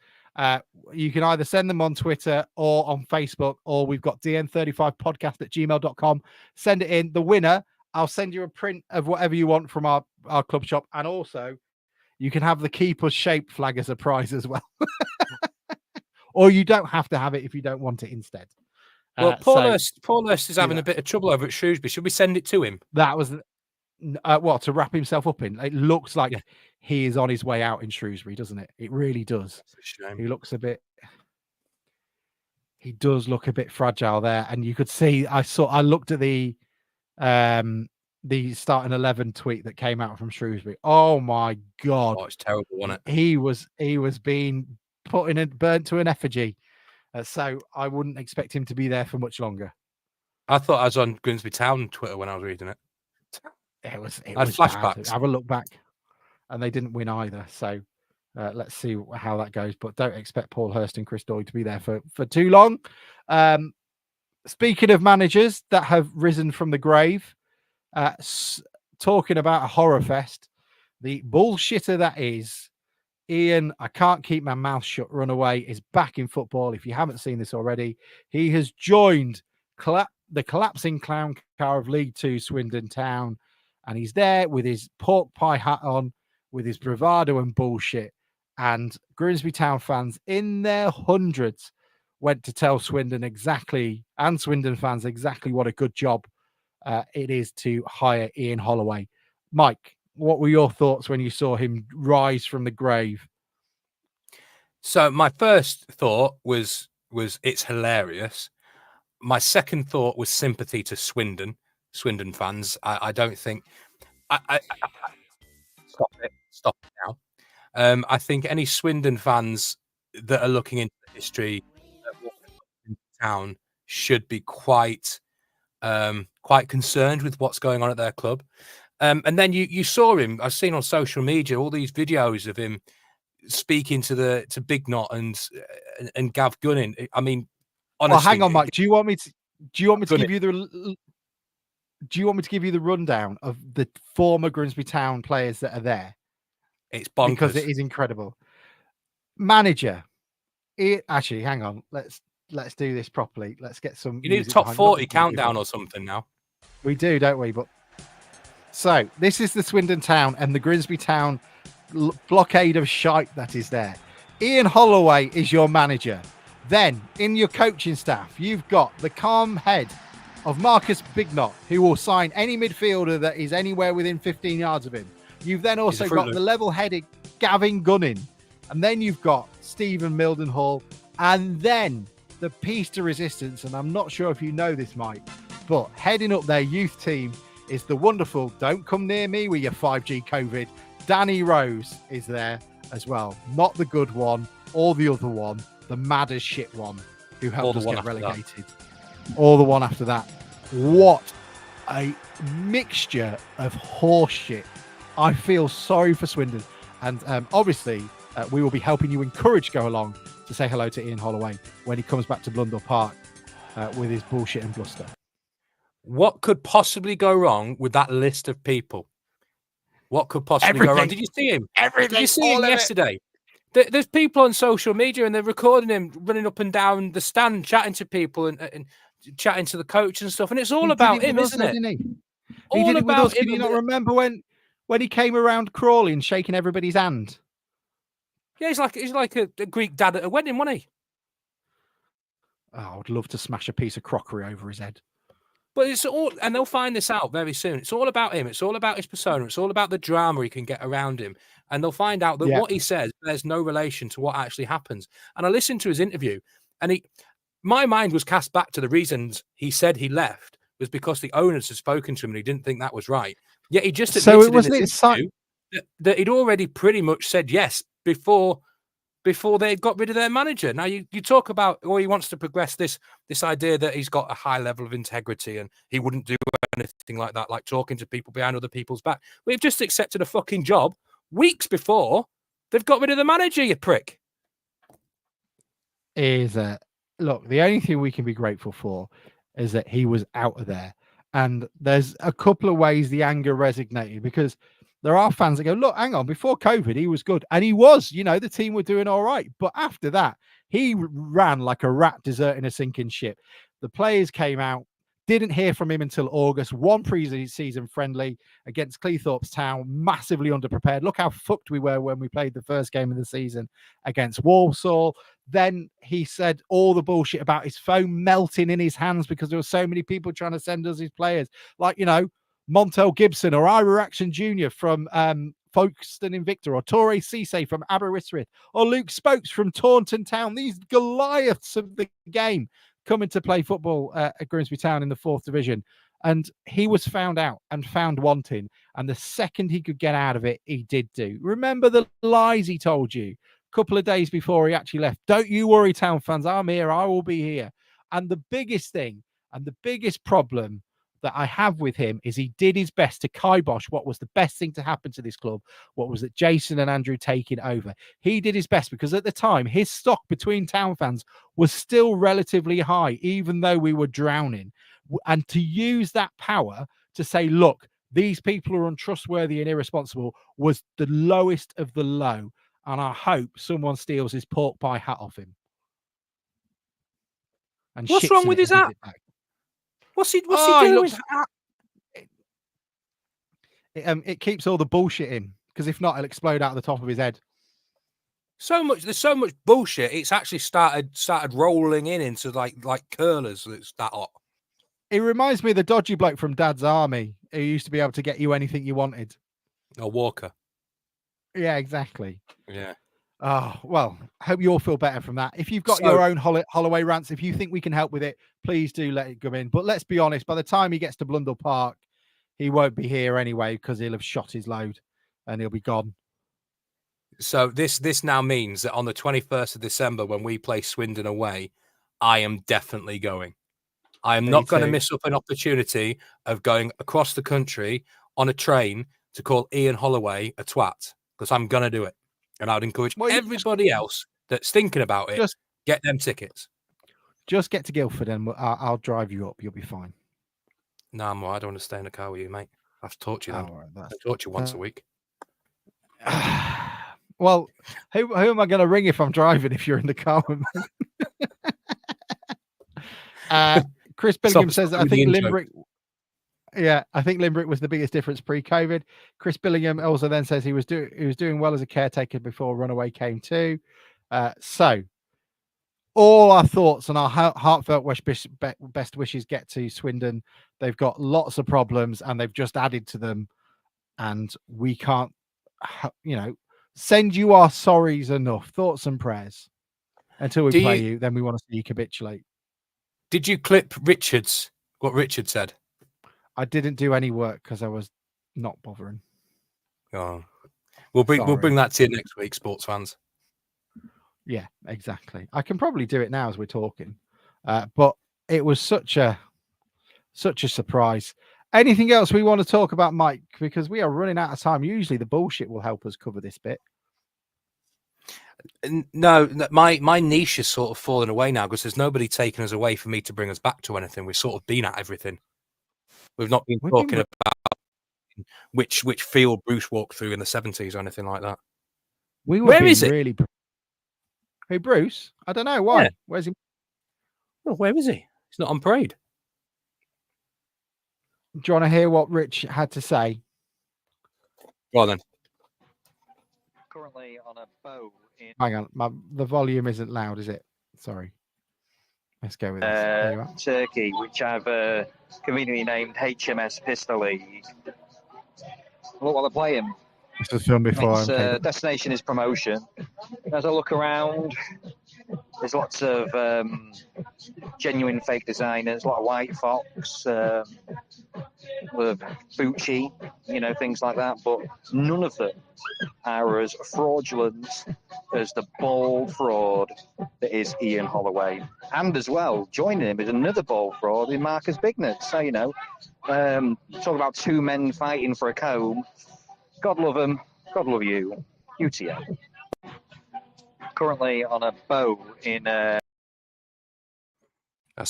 You can either send them on Twitter or on Facebook, or we've got dn35podcast@gmail.com. Send it in. The winner, I'll send you a print of whatever you want from our club shop, and also you can have the keeper's shape flag as a prize as well. Or you don't have to have it if you don't want it instead. Well, Paul Hurst is having a bit of trouble over at Shrewsbury. Should we send it to him? That was what, to wrap himself up in? It looks like he is on his way out in Shrewsbury, doesn't it? It really does. He looks he does look a bit fragile there, and you could see. I looked at the starting 11 tweet that came out from Shrewsbury. Oh my god! Oh, it's terrible, wasn't it? He was being burnt to an effigy. So I wouldn't expect him to be there for much longer. I thought I was on Grimsby Town Twitter when I was reading it. It was flashbacks. Bad. Have a look back, and they didn't win either. So let's see how that goes. But don't expect Paul Hurst and Chris Doyle to be there for too long. Speaking of managers that have risen from the grave, talking about a horror fest, the bullshitter that is Ian, I can't keep my mouth shut, Runaway, is back in football. If you haven't seen this already, he has joined the collapsing clown car of League Two Swindon Town, and he's there with his pork pie hat on, with his bravado and bullshit. And Grimsby Town fans in their hundreds went to tell Swindon and Swindon fans exactly what a good job it is to hire Ian Holloway. Mike, what were your thoughts when you saw him rise from the grave? So my first thought was it's hilarious. My second thought was sympathy to Swindon fans. I don't think I stop it now. I think any Swindon fans that are looking into the history of what in town should be quite concerned with what's going on at their club. And then you saw him. I've seen on social media all these videos of him speaking to Big Knot and Gav Gunning. I mean, honestly, well, hang on, Mike. Do you want me to Gunning. give you the? Do you want me to give you the rundown of the former Grimsby Town players that are there? It's bonkers because it is incredible. Manager, actually, hang on. Let's do this properly. Let's get some. You need a top 40 countdown or something now. We do, don't we? But so this is the Swindon Town and the Grimsby Town blockade of shite that is there. Ian Holloway is your manager. Then in your coaching staff, you've got the calm head of Marcus Bignot, who will sign any midfielder that is anywhere within 15 yards of him. You've then also got the level-headed Gavin Gunning. And then you've got Stephen Mildenhall. And then the piece to resistance, and I'm not sure if you know this, Mike, but heading up their youth team is the wonderful, don't come near me with your 5G COVID, Danny Rose is there as well. Not the good one or the other one, the mad as shit one who helped us get relegated. Or the one after that. What a mixture of horse shit. I feel sorry for Swindon. And obviously, we will be helping you encourage go along to say hello to Ian Holloway when he comes back to Blundell Park with his bullshit and bluster. What could possibly go wrong with that list of people? What could possibly go wrong? Did you see him? Everything. Did you see him yesterday? There's people on social media and they're recording him running up and down the stand, chatting to people and chatting to the coach and stuff. And it's all about him, isn't it? He did it with us. Can you not remember when he came around Crawley and shaking everybody's hand? Yeah, he's like a Greek dad at a wedding, wasn't he? Oh, I would love to smash a piece of crockery over his head. But it's all, and they'll find this out very soon. It's all about him. It's all about his persona. It's all about the drama he can get around him. And they'll find out that what he says bears no relation to what actually happens. And I listened to his interview, and my mind was cast back to the reasons he said he left was because the owners had spoken to him and he didn't think that was right. Yet he just admitted in his interview that he'd already pretty much said yes before they got rid of their manager. Now you talk about, he wants to progress this idea that he's got a high level of integrity and he wouldn't do anything like that, like talking to people behind other people's back. We've just accepted a fucking job weeks before they've got rid of the manager, you prick. Look, the only thing we can be grateful for is that he was out of there. And there's a couple of ways the anger resonated, because there are fans that go, look, hang on, before COVID, he was good. And he was, the team were doing all right. But after that, he ran like a rat deserting a sinking ship. The players came out, didn't hear from him until August. One pre-season friendly against Cleethorpes Town, massively underprepared. Look how fucked we were when we played the first game of the season against Walsall. Then he said all the bullshit about his phone melting in his hands because there were so many people trying to send us his players. Like, Montel Gibson or Ira Action Jr. from Folkestone Invicta, or Torre Cisse from Aberystwyth, or Luke Spokes from Taunton Town. These Goliaths of the game coming to play football at Grimsby Town in the 4th Division. And he was found out and found wanting. And the second he could get out of it, he did do. Remember the lies he told you a couple of days before he actually left. Don't you worry, Town fans. I'm here. I will be here. And the biggest thing and the biggest problem that I have with him is he did his best to kibosh what was the best thing to happen to this club, what was that Jason and Andrew taking over. He did his best because at the time, his stock between Town fans was still relatively high, even though we were drowning. And to use that power to say, look, these people are untrustworthy and irresponsible was the lowest of the low. And I hope someone steals his pork pie hat off him. And what's wrong with his hat? What's he doing? It keeps all the bullshit in, because if not, it'll explode out of the top of his head. There's so much bullshit. It's actually started rolling into like curlers. It's that hot. He reminds me of the dodgy bloke from Dad's Army who used to be able to get you anything you wanted. Or Walker. Yeah, exactly. Yeah. Oh, well, hope you all feel better from that. If you've got So- your own Holloway rants, if you think we can help with it, please do let it come in. But let's be honest, by the time he gets to Blundell Park, he won't be here anyway because he'll have shot his load and he'll be gone. So this now means that on the 21st of December, when we play Swindon away, I am definitely going. I am Me not going to too. miss up an opportunity of going across the country on a train to call Ian Holloway a twat, because I'm going to do it. And I would encourage everybody else that's thinking about it, get them tickets. Just get to Guildford and I'll drive you up. You'll be fine. No, I don't want to stay in the car with you, mate. I have to talk to you then. Oh, right, I talk to you once a week. Well, who am I going to ring if I'm driving if you're in the car with me? Chris Billingham says, I think Limerick. Yeah, I think Limerick was the biggest difference pre-COVID. Chris Billingham also then says he was doing well as a caretaker before Runaway came too. So all our thoughts and our heartfelt best wishes get to Swindon. They've got lots of problems and they've just added to them. And we can't, send you our sorries enough, thoughts and prayers until we play you. Then we want to see you capitulate. Did you clip what Richard said? I didn't do any work because I was not bothering. Oh, we'll bring that to you next week, sports fans. Yeah, exactly. I can probably do it now as we're talking, but it was such a surprise. Anything else we want to talk about, Mike? Because we are running out of time. Usually the bullshit will help us cover this bit. No, my niche is sort of fallen away now because there's nobody taking us away for me to bring us back to anything. We've sort of been at everything. We've not been talking about which field Bruce walked through in the 70s or anything like that. Where is it? Really? Hey, Bruce? I don't know why. Yeah. Where's he? Well, where is he? He's not on parade. Do you want to hear what Rich had to say? Well then. Currently on a boat in... Hang on, the volume isn't loud, is it? Sorry. Let's go with this. Turkey, which I've conveniently named HMS Pistol League. Look what they're playing. This was filmed before. Destination is promotion. As I look around, there's lots of genuine fake designers, a lot of White Fox, with Gucci, things like that. But none of them are as fraudulent as the bold fraud that is Ian Holloway. And as well, joining him is another bold fraud in Marcus Bignett. So, talk about two men fighting for a comb. God love them. God love you. UTO. Currently on a boat in... That's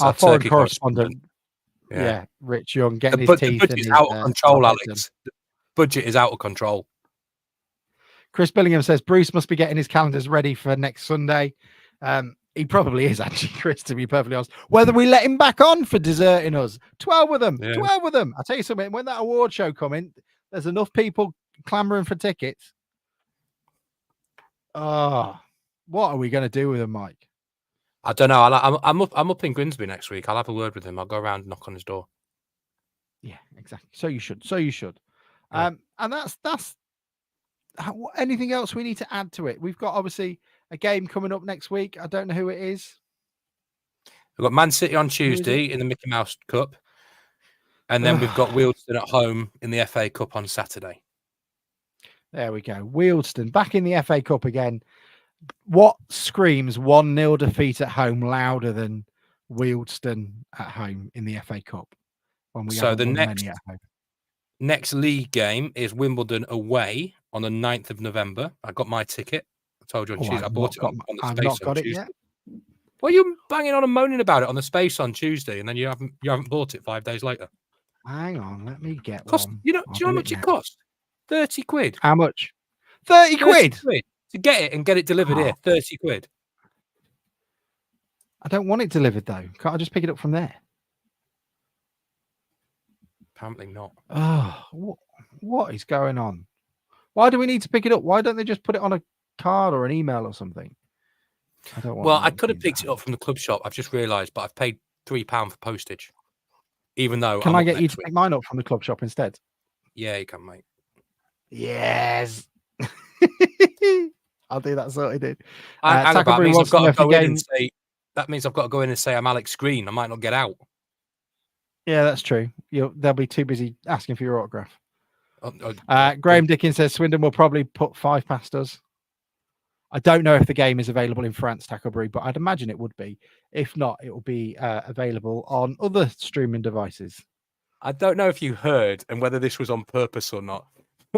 our foreign correspondent. Yeah, Rich Young getting his teeth. The budget is out of control, Alex. The budget is out of control. Chris Billingham says Bruce must be getting his calendars ready for next Sunday. He probably is, actually, Chris, to be perfectly honest. Whether we let him back on for deserting us. 12 of them. Yeah. 12 of them. I'll tell you something. When that award show coming, there's enough people clamoring for tickets. Oh, what are we going to do with him, Mike? I don't know. I'm up in Grimsby next week. I'll have a word with him. I'll go around and knock on his door. Yeah, exactly. So you should. Yeah. And that's anything else we need to add to it. We've got obviously a game coming up next week. I don't know who it is. We've got Man City on Tuesday in the Mickey Mouse Cup. And then we've got Wealdstone at home in the FA Cup on Saturday. There we go. Wealdstone back in the FA Cup again. What screams 1-0 defeat at home louder than Wealdstone at home in the FA Cup? When we so the next league game is Wimbledon away on the 9th of November. I got my ticket. I told you on Tuesday. I bought it on the I've space not got on it Tuesday. Yet. Well, you're banging on and moaning about it on the space on Tuesday, and then you haven't bought it 5 days later. Hang on, let me get one. Do you know how much it cost? 30 quid. How much? 30 quid? To get it and get it delivered here. 30 quid. I don't want it delivered, though. Can't I just pick it up from there? Apparently not. Oh, what is going on? Why do we need to pick it up? Why don't they just put it on a card or an email or something? I don't want. Well, I could have picked it up from the club shop. I've just realised, but I've paid £3 for postage. Even though Can I'm I up get you next to week. pick mine up from the club shop instead? Yeah, you can, mate. Yes. I'll do that sorted. Dude. Hang about, Tacklebury means I've wants to got know to if the go in game. and say. That means I've got to go in and say I'm Alex Green. I might not get out. Yeah, that's true. They'll be too busy asking for your autograph. Oh, Graham Dickens says Swindon will probably put 5 past us. I don't know if the game is available in France, Tacklebury, but I'd imagine it would be. If not, it will be available on other streaming devices. I don't know if you heard and whether this was on purpose or not.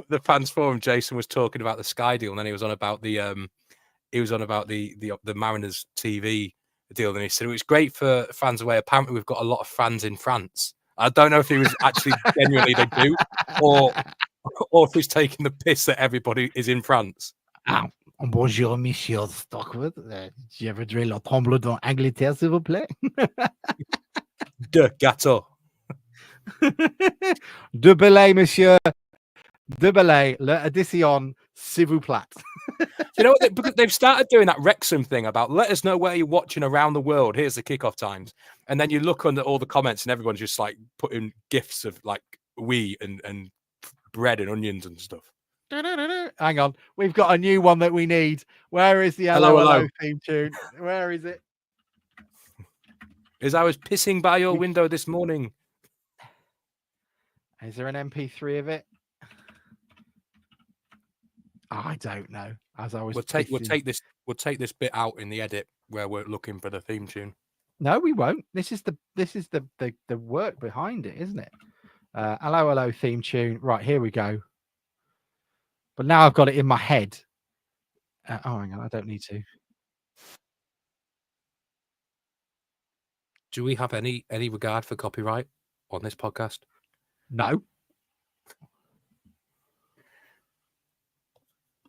The fans forum, Jason was talking about the Sky deal, and then he was on about the Mariners TV deal, and he said it was great for fans away. Apparently, we've got a lot of fans in France. I don't know if he was actually genuinely they do, or if he's taking the piss that everybody is in France. Bonjour, Monsieur Stockwood. Je voudrais le tremble d'Angleterre, s'il vous plaît. De gâteau. De belay, Monsieur. De belay. L'addition, s'il vous plaît. You know what? Because they've started doing that Wrexham thing about let us know where you're watching around the world. Here's the kickoff times, and then you look under all the comments, and everyone's just like putting gifs of like and bread and onions and stuff. Hang on, we've got a new one that we need. Where is the hello theme tune? Where is it? As I was pissing by your window this morning. Is there an MP3 of it? I don't know. As I was, we'll take this bit out in the edit where we're looking for the theme tune. No, we won't. This is the work behind it, isn't it? Hello theme tune. Right, here we go. But now I've got it in my head. Hang on, I don't need to. Do we have any regard for copyright on this podcast? No.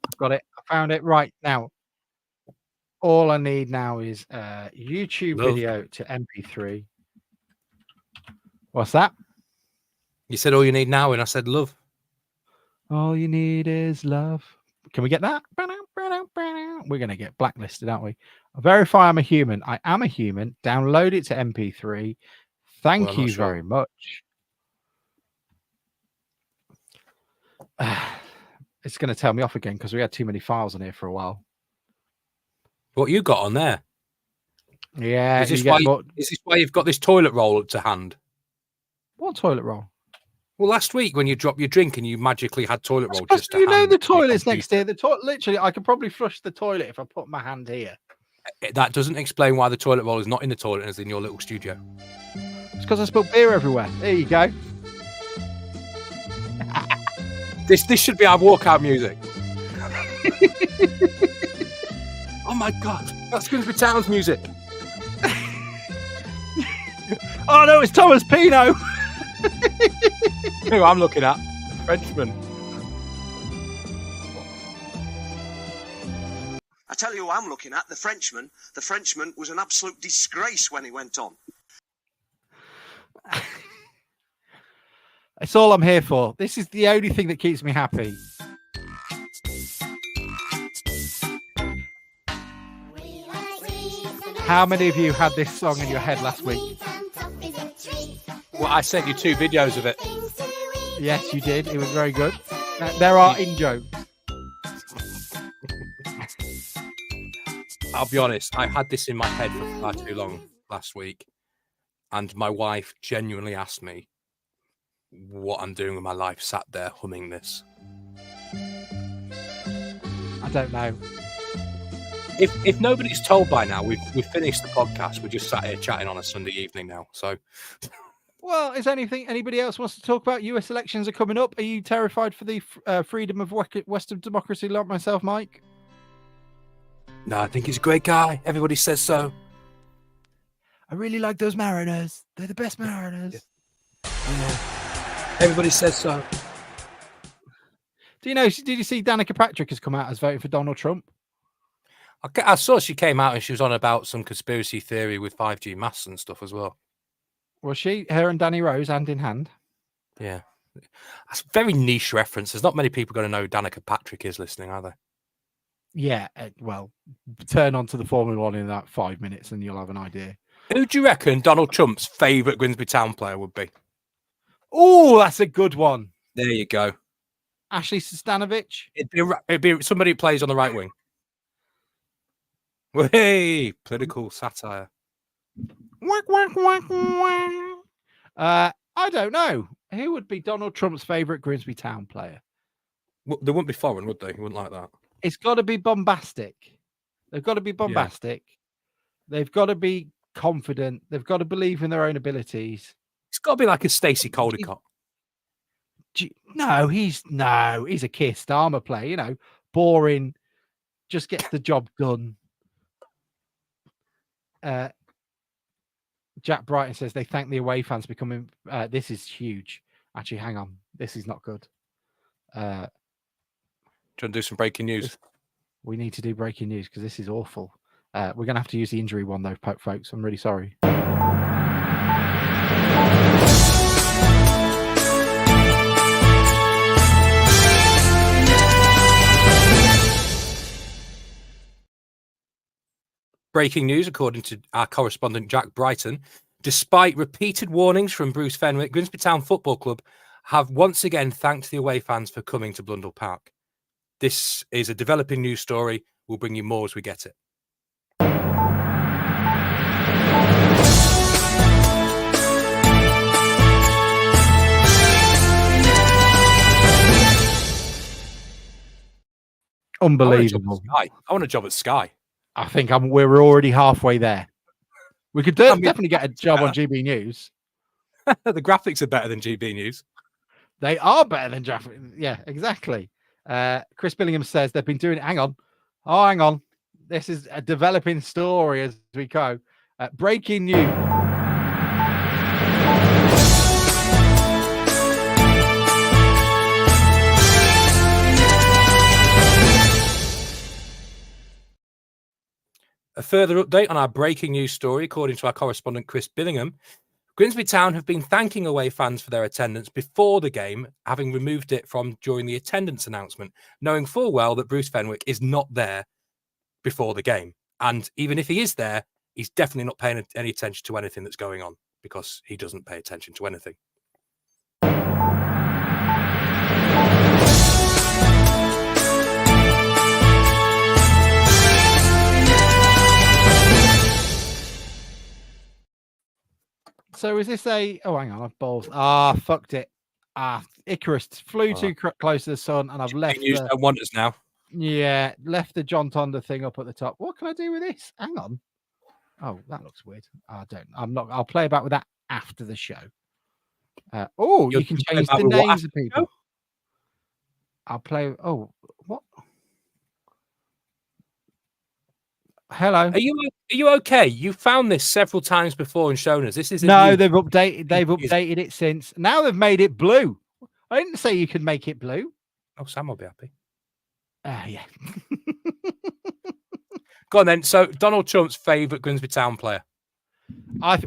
I've got it. I found it right now. All I need now is a YouTube video to MP3. What's that? You said all you need now, and I said love. All you need is love. Can we get that? We're going to get blacklisted, aren't we? Verify I'm a human. I am a human. Download it to MP3. Thank you very much. It's going to tell me off again because we had too many files on here for a while. What you got on there? Yeah. Is this why you've got this toilet roll to hand? What toilet roll? Well, last week when you dropped your drink and you magically had toilet roll just to hand. You know the toilet's next here. The toilet, literally, I could probably flush the toilet if I put my hand here. That doesn't explain why the toilet roll is not in the toilet and is in your little studio. It's because I spilled beer everywhere. There you go. This should be our walkout music. Oh my God, that's Grimsby Town's music. Oh no, it's Thomas Pino. Who I'm looking at, Frenchman. I tell you who I'm looking at, the Frenchman. The Frenchman was an absolute disgrace when he went on. It's all I'm here for. This is the only thing that keeps me happy. How many of you had this song in your head last week? Well, I sent you 2 videos of it. Yes, you did. It was very good. There are in-jokes. I'll be honest, I had this in my head for far too long last week. And my wife genuinely asked me what I'm doing with my life, sat there humming this. I don't know. If nobody's told by now, we've finished the podcast. We're just sat here chatting on a Sunday evening now. So, well, is anybody else wants to talk about? US elections are coming up. Are you terrified for the freedom of Western democracy like myself, Mike? No, I think he's a great guy. Everybody says so. I really like those Mariners. They're the best Mariners. Yeah. Everybody says so. Did you see Danica Patrick has come out as voting for Donald Trump? I saw she came out and she was on about some conspiracy theory with 5G masks and stuff as well. Was she? Her and Danny Rose hand in hand? Yeah. That's a very niche reference. There's not many people going to know who Danica Patrick is listening, are there? Yeah. Well, turn on to the Formula One in that 5 minutes and you'll have an idea. Who do you reckon Donald Trump's favourite Grimsby Town player would be? Oh, that's a good one. There you go. Ashley Stanovic. It'd be somebody who plays on the right wing. Hey, political satire. Whack, whack, whack, whack. I don't know. Who would be Donald Trump's favourite Grimsby Town player? Well, they wouldn't be foreign, would they? He wouldn't like that. It's got to be bombastic. They've got to be bombastic. Yeah. They've got to be confident. They've got to believe in their own abilities. It's got to be like a Stacey Caldicott. No, he's a Keir Starmer player. You know, boring, just gets the job done. Jack Brighton says they thank the away fans becoming. This is huge. Actually, hang on. This is not good. Do you want to do some breaking news? We need to do breaking news because this is awful. We're going to have to use the injury one, though, folks. I'm really sorry. Breaking news, according to our correspondent Jack Brighton, despite repeated warnings from Bruce Fenwick, Grimsby Town Football Club have once again thanked the away fans for coming to Blundell Park. This is a developing news story. We'll bring you more as we get it. Unbelievable. I want a job at Sky. I think we're already halfway there. We could definitely get a job on GB News. The graphics are better than GB News. They are better than graphics. Yeah, exactly. Chris Billingham says they've been doing it. Hang on. This is a developing story as we go. Breaking news. A further update on our breaking news story, according to our correspondent Chris Billingham, Grimsby Town have been thanking away fans for their attendance before the game, having removed it from during the attendance announcement, knowing full well that Bruce Fenwick is not there before the game. And even if he is there, he's definitely not paying any attention to anything that's going on because he doesn't pay attention to anything. So is this a... Oh, hang on. I've balls. Fucked it. Icarus flew too close to the sun and I've left... News don't want us now. Yeah, left the John Tonda thing up at the top. What can I do with this? Hang on. Oh, that looks weird. I'll play about with that after the show. You can change the names of people. I'll play... Oh, what? Hello. Are you okay? You found this several times before and shown us. This is they've updated it since. Now they've made it blue. I didn't say you could make it blue. Oh, Sam will be happy. Yeah. Go on then. So Donald Trump's favourite Grimsby Town player.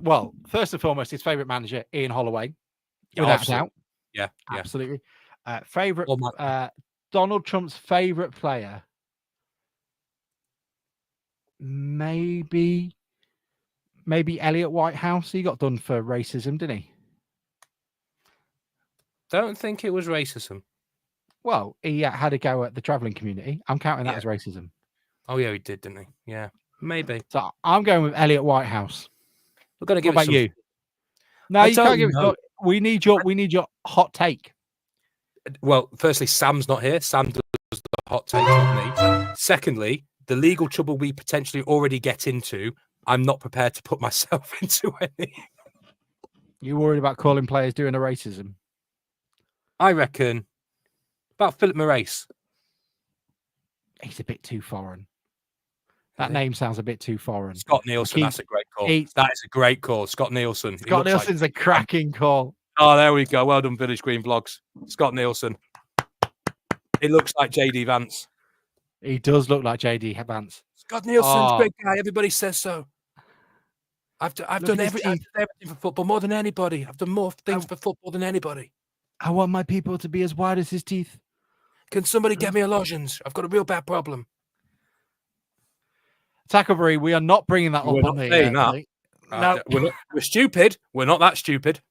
Well, first and foremost, his favourite manager, Ian Holloway. Without doubt. Yeah. Absolutely. Donald Trump's favourite player. Maybe Elliot Whitehouse. He got done for racism, didn't he? Don't think it was racism. Well, he had a go at the travelling community. I'm counting that as racism. Oh yeah, he did, didn't he? Yeah, maybe. So I'm going with Elliot Whitehouse. We're going to give it you. No, you can't give it. We need your hot take. Well, firstly, Sam's not here. Sam does the hot take, not me. Secondly, the legal trouble we potentially already get into, I'm not prepared to put myself into any. You worried about calling players doing a racism? I reckon about Philip Moraes. He's a bit too foreign. That name sounds a bit too foreign. Scott Nielsen, that's a great call. That is a great call. Scott Nielsen. Scott Nielsen's a cracking call. Oh, there we go. Well done, Village Green Vlogs. Scott Nielsen. It looks like JD Vance. He does look like JD Vance. Scott Nielsen's a great guy. Everybody says so. I've done everything for football more than anybody. I've done more things for football than anybody. I want my people to be as wide as his teeth. Can somebody get me a lozenge? I've got a real bad problem. Tacklebury, we are not bringing that up on the... No, we're stupid. We're not that stupid.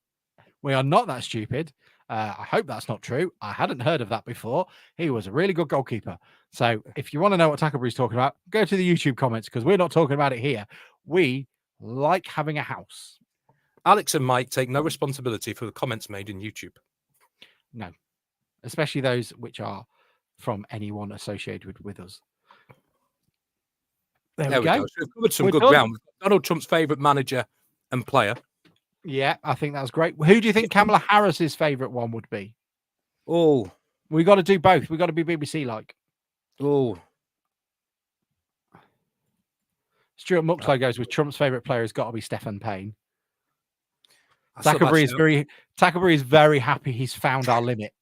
we are not that stupid. I hope that's not true. I hadn't heard of that before. He was a really good goalkeeper. So if you want to know what Tacklebury's talking about, go to the YouTube comments because we're not talking about it here. We like having a house. Alex and Mike take no responsibility for the comments made in YouTube. No, especially those which are from anyone associated with us. There we go. So we've covered some We're good done. ground. Donald Trump's favourite manager and player. Yeah, I think that's great. Who do you think Kamala Harris's favourite one would be? Oh, We got to do both. We got to be BBC like. oh. Stuart Muxlow goes with Trump's favourite player has got to be Stephen Payne. I still- Tacklebury is very happy he's found our limit.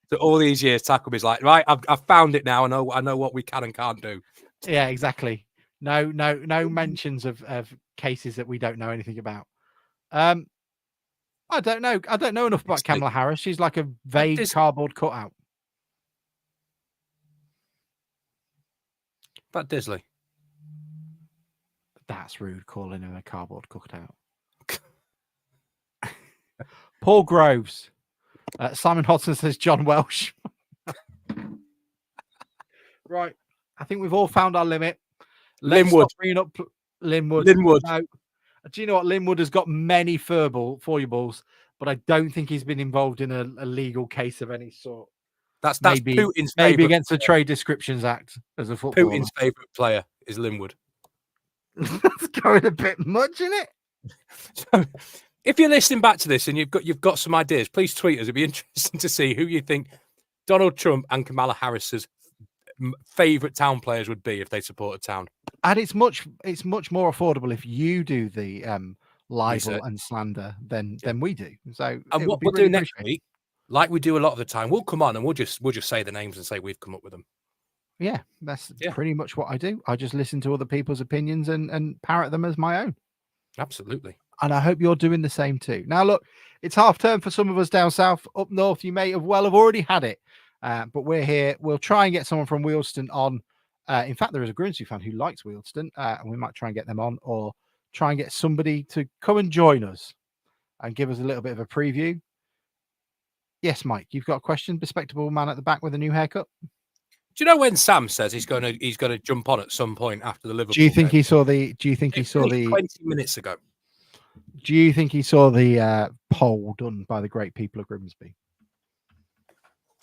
So all these years, Tackleby's like, right, I've found it now. I know what we can and can't do. Yeah, exactly. No mentions of cases that we don't know anything about. I don't know. I don't know enough about Kamala Harris. She's like a vague cardboard cutout. But Disley. That's rude, calling him a cardboard cutout. Paul Groves. Simon Hodson says John Welsh. Right. I think we've all found our limit. Let's Linwood. stop bringing up Linwood. Linwood. No. Do you know what? Linwood has got many foibles, but I don't think he's been involved in a legal case of any sort. That's maybe Putin's maybe favourite against the Trade Descriptions Act as a footballer. Putin's favourite player is Linwood. That's going a bit much, isn't it? So, if you're listening back to this and you've got some ideas, please tweet us. It'd be interesting to see who you think Donald Trump and Kamala Harris's favourite town players would be if they support a town. And it's much more affordable if you do the libel Research. and slander than we do. So And what we'll do next week, like we do a lot of the time, we'll come on and we'll just say the names and say we've come up with them. Yeah, that's pretty much what I do. I just listen to other people's opinions and parrot them as my own. Absolutely. And I hope you're doing the same too. Now, look, it's half term for some of us down south. Up north, you may have already had it. But we're here. We'll try and get someone from Wealdstone on. In fact, there is a Grimsby fan who likes Wealdstone, and we might try and get them on, or try and get somebody to come and join us and give us a little bit of a preview. Yes, Mike, you've got a question. Bespectable man at the back with a new haircut. Do you know when Sam says he's going to jump on at some point after the Liverpool? Do you think game? he saw the? Do you think he saw the? 20 minutes ago. Do you think he saw the poll done by the great people of Grimsby?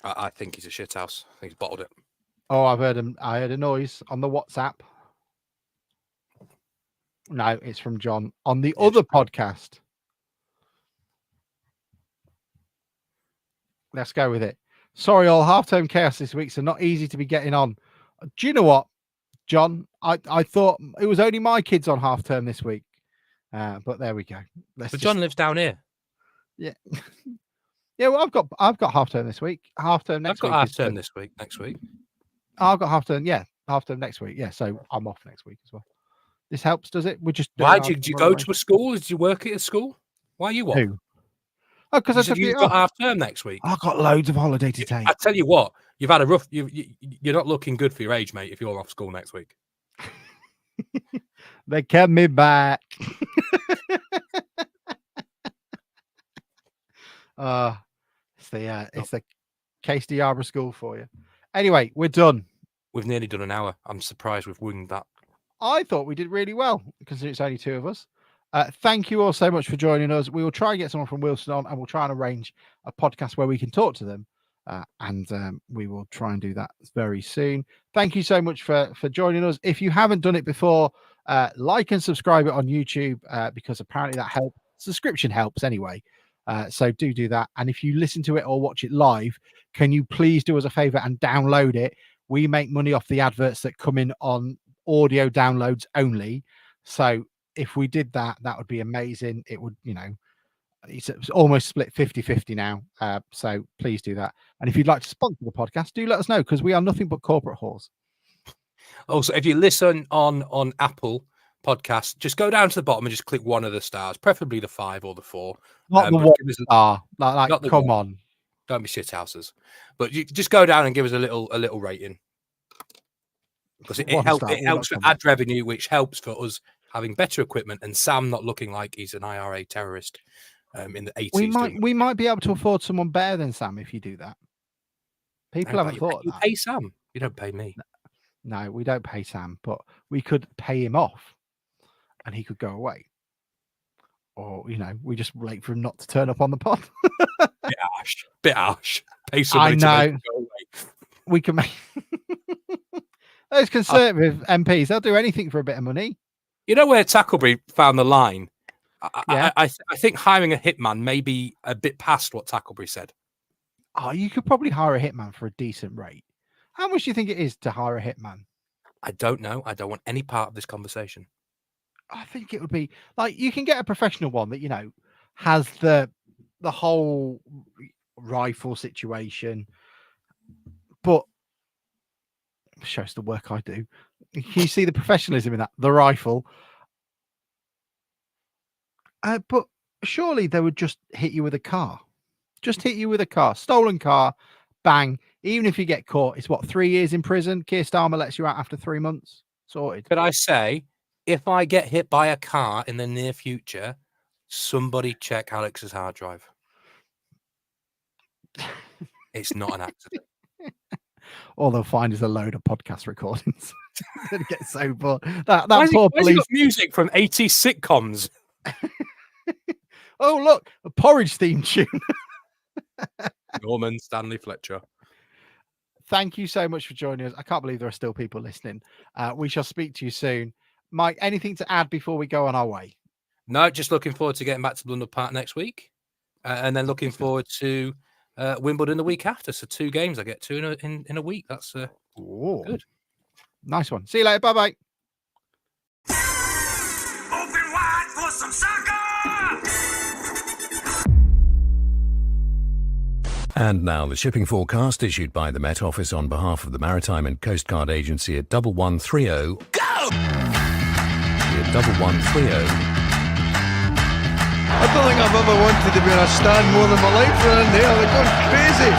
I think he's a shithouse. I think he's bottled it. Oh, I heard a noise on the WhatsApp. No, it's from John on the other podcast. Let's go with it. Sorry, all half-term chaos this week, so not easy to be getting on. Do you know what, John? I thought it was only my kids on half-term this week, but there we go. John lives down here. Yeah, yeah. Well, I've got half-term this week. Half-term next week. I've got half-term this week. Next week. I've got half-term. Yeah, half-term next week. Yeah, so I'm off next week as well. This helps, does it? We're just. Why did you go to a school? Did you work at a school? Why are you off? Who? Oh, because you've got half term next week. I've got loads of holiday to take. I tell you what, you've had a rough. You're not looking good for your age, mate. If you're off school next week, they kept me back. It's the Casey Arbor School for you. Anyway, we're done. We've nearly done an hour. I'm surprised we've winged that. I thought we did really well, considering it's only two of us. Thank you all so much for joining us. We will try and get someone from Wealdstone on, and we'll try and arrange a podcast where we can talk to them. And we will try and do that very soon. Thank you so much for joining us. If you haven't done it before, like and subscribe it on YouTube because apparently that helps. Subscription helps anyway. So do that. And if you listen to it or watch it live, can you please do us a favor and download it? We make money off the adverts that come in on audio downloads only. So if we did that, that would be amazing. It would, it's almost split 50-50 now. So please do that. And if you'd like to sponsor the podcast, do let us know, because we are nothing but corporate whores. Also, if you listen on Apple Podcasts, just go down to the bottom and just click one of the stars, preferably the 5 or the 4. Not the 1 star. Come on. Don't be shithouses. But you just go down and give us a little rating. Because it helps with ad revenue, which helps for us having better equipment, and Sam not looking like he's an IRA terrorist in the 80s. We might be able to afford someone better than Sam if you do that. People haven't thought you that. pay Sam. You don't pay me. No, we don't pay Sam, but we could pay him off and he could go away. Or, we just wait for him not to turn up on the pod. Bit harsh. Pay somebody to make him go away. We can make those Conservative MPs, they'll do anything for a bit of money. You know where Tacklebury found the line? I think hiring a hitman may be a bit past what Tacklebury said. Oh, you could probably hire a hitman for a decent rate. How much do you think it is to hire a hitman? I don't know. I don't want any part of this conversation. I think it would be like you can get a professional one that has the whole rifle situation, but shows the work I do. You see the professionalism in that, the rifle. But surely they would just hit you with a car. Just hit you with a car, stolen car, bang. Even if you get caught, it's 3 years in prison. Keir Starmer lets you out after 3 months. Sorted. But I say, if I get hit by a car in the near future, somebody check Alex's hard drive. It's not an accident. All they'll find is a load of podcast recordings. They get so bored. That poor police got music from 80s sitcoms. Oh, look, a Porridge theme tune. Norman Stanley Fletcher. Thank you so much for joining us. I can't believe there are still people listening. We shall speak to you soon. Mike, anything to add before we go on our way? No, just looking forward to getting back to Blundell Park next week. And then looking forward to Wimbledon the week after. So 2 games I get to in a week. That's good. Nice one. See you later. Bye-bye. Open wide for some soccer! And now the shipping forecast issued by the Met Office on behalf of the Maritime and Coast Guard Agency at 1130. Go! At 1130. I don't think I've ever wanted to be in a stand more than my life around there. They're going crazy.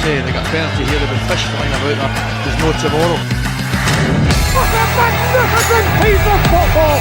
Hey, they got a penalty here. There'll be fish flying about there. There's no tomorrow. What a magnificent piece of football!